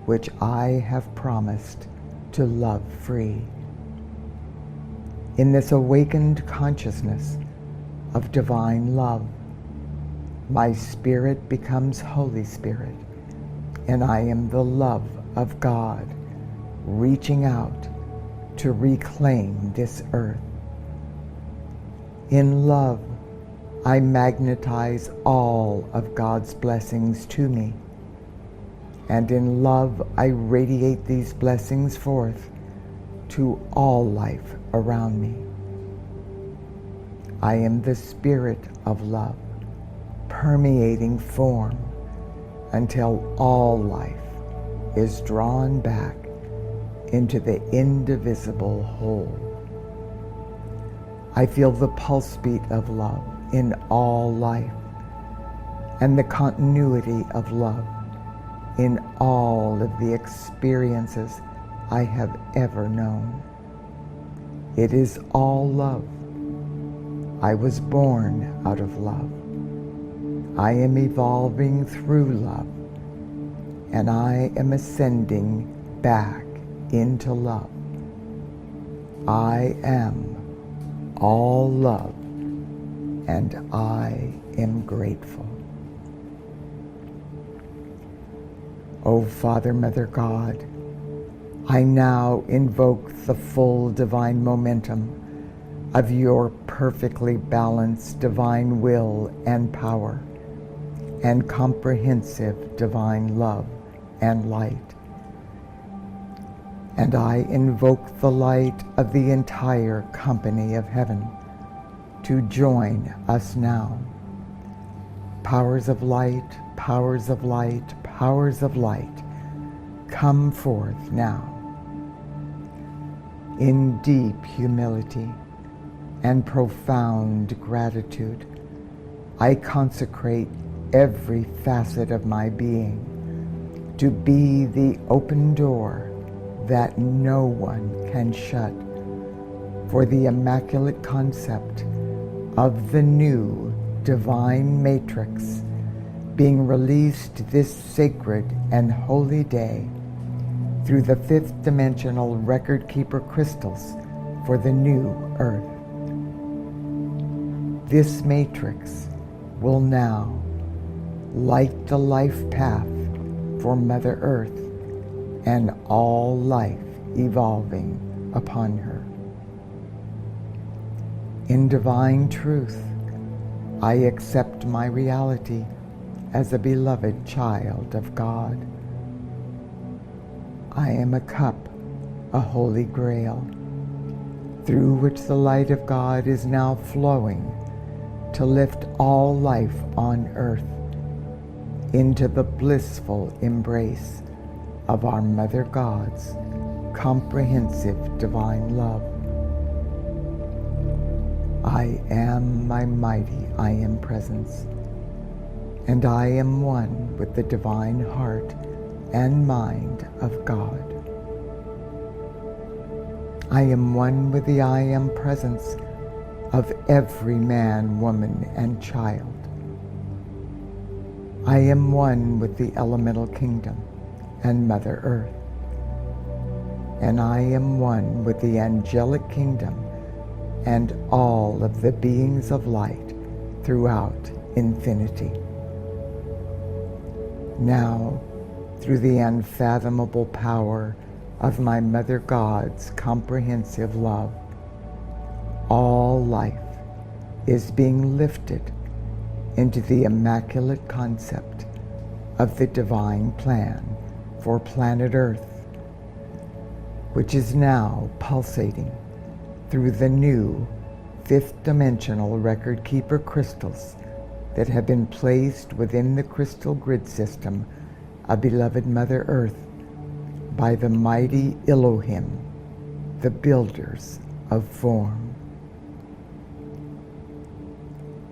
which I have promised to love free. In this awakened consciousness of divine love, my spirit becomes Holy Spirit, and I am the love of God, reaching out to reclaim this earth. In love, I magnetize all of God's blessings to me, and in love, I radiate these blessings forth to all life around me. I am the spirit of love, permeating form until all life is drawn back into the indivisible whole. I feel the pulse beat of love in all life and the continuity of love in all of the experiences I have ever known. It is all love. I was born out of love. I am evolving through love, and I am ascending back into love. I am all love, and I am grateful. O Father, Mother, God, I now invoke the full divine momentum of your perfectly balanced divine will and power and comprehensive divine love and light. And I invoke the light of the entire company of heaven to join us now. Powers of light, powers of light, powers of light, come forth now. In deep humility and profound gratitude, I consecrate every facet of my being to be the open door that no one can shut for the immaculate concept of the new divine matrix being released this sacred and holy day through the fifth dimensional record keeper crystals for the new earth. This matrix will now light the life path for Mother Earth and all life evolving upon her. In divine truth, I accept my reality as a beloved child of God. I am a cup, a holy grail, through which the light of God is now flowing to lift all life on earth into the blissful embrace of our Mother God's comprehensive divine love. I am my mighty I Am presence, and I am one with the divine heart and mind of God. I am one with the I Am presence of every man, woman, and child. I am one with the elemental kingdom and Mother Earth, and I am one with the angelic kingdom and all of the beings of light throughout infinity. Now, through the unfathomable power of my Mother God's comprehensive love, all life is being lifted into the immaculate concept of the divine plan for planet Earth, which is now pulsating through the new fifth dimensional record keeper crystals that have been placed within the crystal grid system of beloved Mother Earth by the mighty Elohim, the builders of form.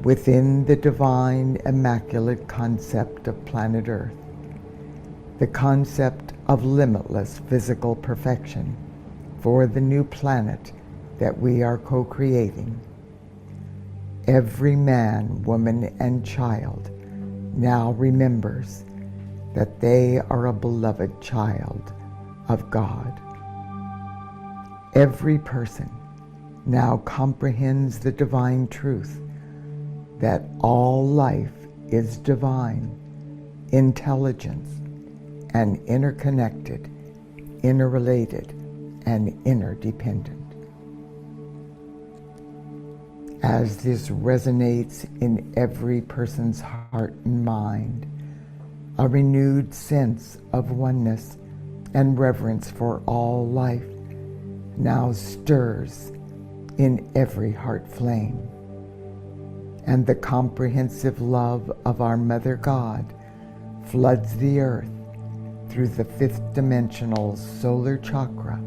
Within the divine immaculate concept of planet Earth, the concept of limitless physical perfection for the new planet that we are co-creating. Every man, woman, and child now remembers that they are a beloved child of God. Every person now comprehends the divine truth that all life is divine, intelligence, and interconnected, interrelated, and interdependent. As this resonates in every person's heart and mind, a renewed sense of oneness and reverence for all life now stirs in every heart flame, and the comprehensive love of our Mother God floods the earth through the fifth dimensional solar chakra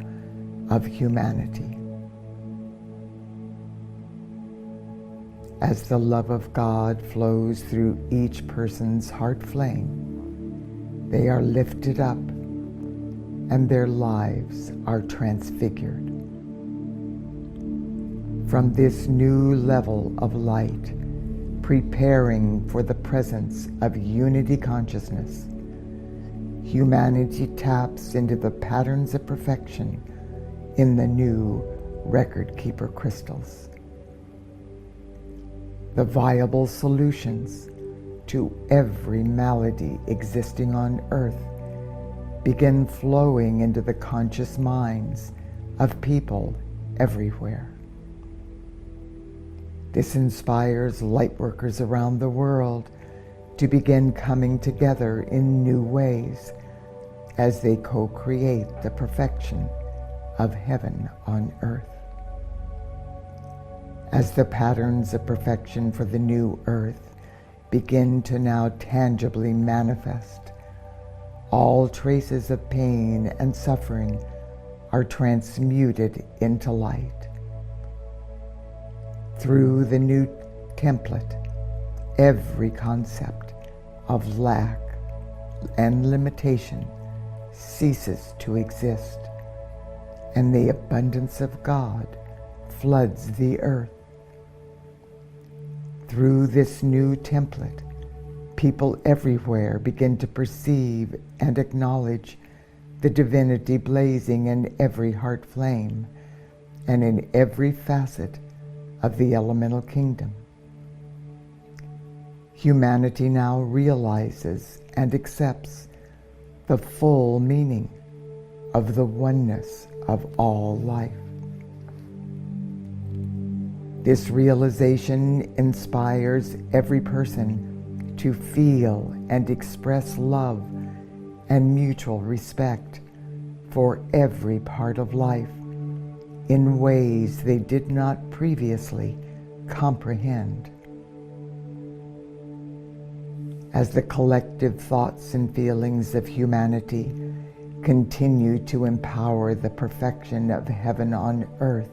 of humanity. As the love of God flows through each person's heart flame, they are lifted up and their lives are transfigured. From this new level of light, preparing for the presence of unity consciousness, humanity taps into the patterns of perfection in the new record keeper crystals. The viable solutions to every malady existing on earth begin flowing into the conscious minds of people everywhere. This inspires lightworkers around the world to begin coming together in new ways as they co-create the perfection of heaven on earth. As the patterns of perfection for the new earth begin to now tangibly manifest, all traces of pain and suffering are transmuted into light. Through the new template, every concept of lack and limitation ceases to exist, and the abundance of God floods the earth. Through this new template, people everywhere begin to perceive and acknowledge the divinity blazing in every heart flame and in every facet of the elemental kingdom. Humanity now realizes and accepts the full meaning of the oneness of all life. This realization inspires every person to feel and express love and mutual respect for every part of life in ways they did not previously comprehend. As the collective thoughts and feelings of humanity continue to empower the perfection of heaven on earth,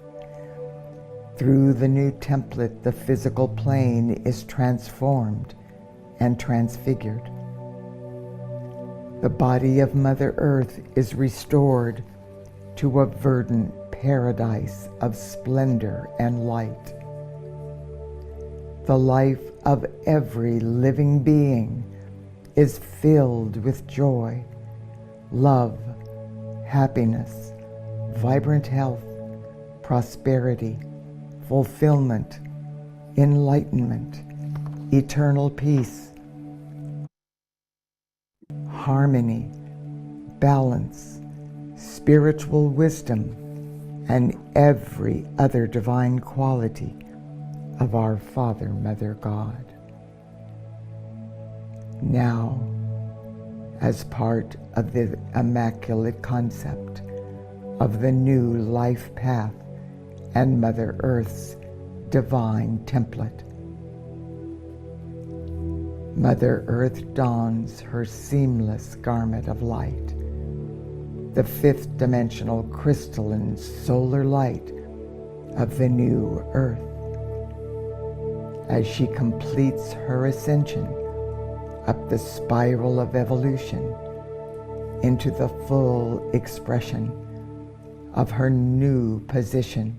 through the new template, the physical plane is transformed and transfigured. The body of Mother Earth is restored to a verdant paradise of splendor and light. The life of every living being is filled with joy, love, happiness, vibrant health, prosperity, fulfillment, enlightenment, eternal peace, harmony, balance, spiritual wisdom, and every other divine quality of our Father, Mother God. Now, as part of the immaculate concept of the new life path and Mother Earth's divine template, Mother Earth dons her seamless garment of light, the fifth dimensional crystalline solar light of the new Earth. As she completes her ascension up the spiral of evolution, into the full expression of her new position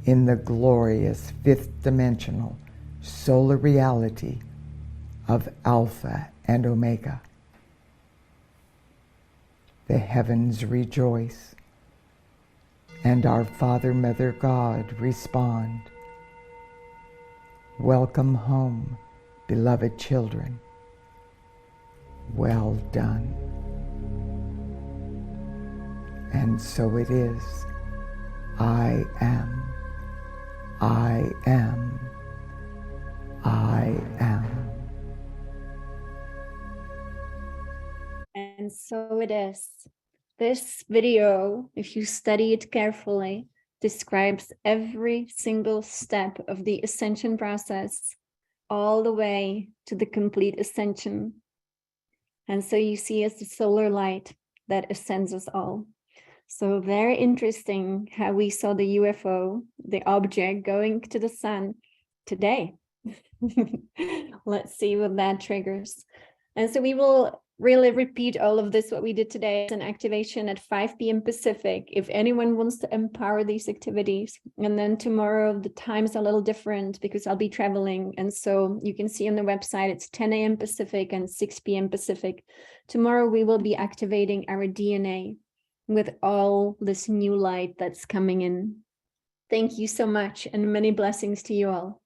in the glorious fifth dimensional solar reality of Alpha and Omega. The heavens rejoice, and our Father, Mother, God respond. Welcome home, beloved children. Well done. And so it is. I am. I am. I am. And so it is. This video, if you study it carefully, describes every single step of the ascension process, all the way to the complete ascension. And so you see it's the solar light that ascends us all. So very interesting how we saw the UFO, the object going to the sun today. Let's see what that triggers. And so we will really repeat all of this, what we did today, as an activation at 5 p.m. Pacific, if anyone wants to empower these activities. And then tomorrow, the time's a little different because I'll be traveling. And so you can see on the website, it's 10 a.m. Pacific and 6 p.m. Pacific. Tomorrow, we will be activating our DNA with all this new light that's coming in. Thank you so much, and many blessings to you all.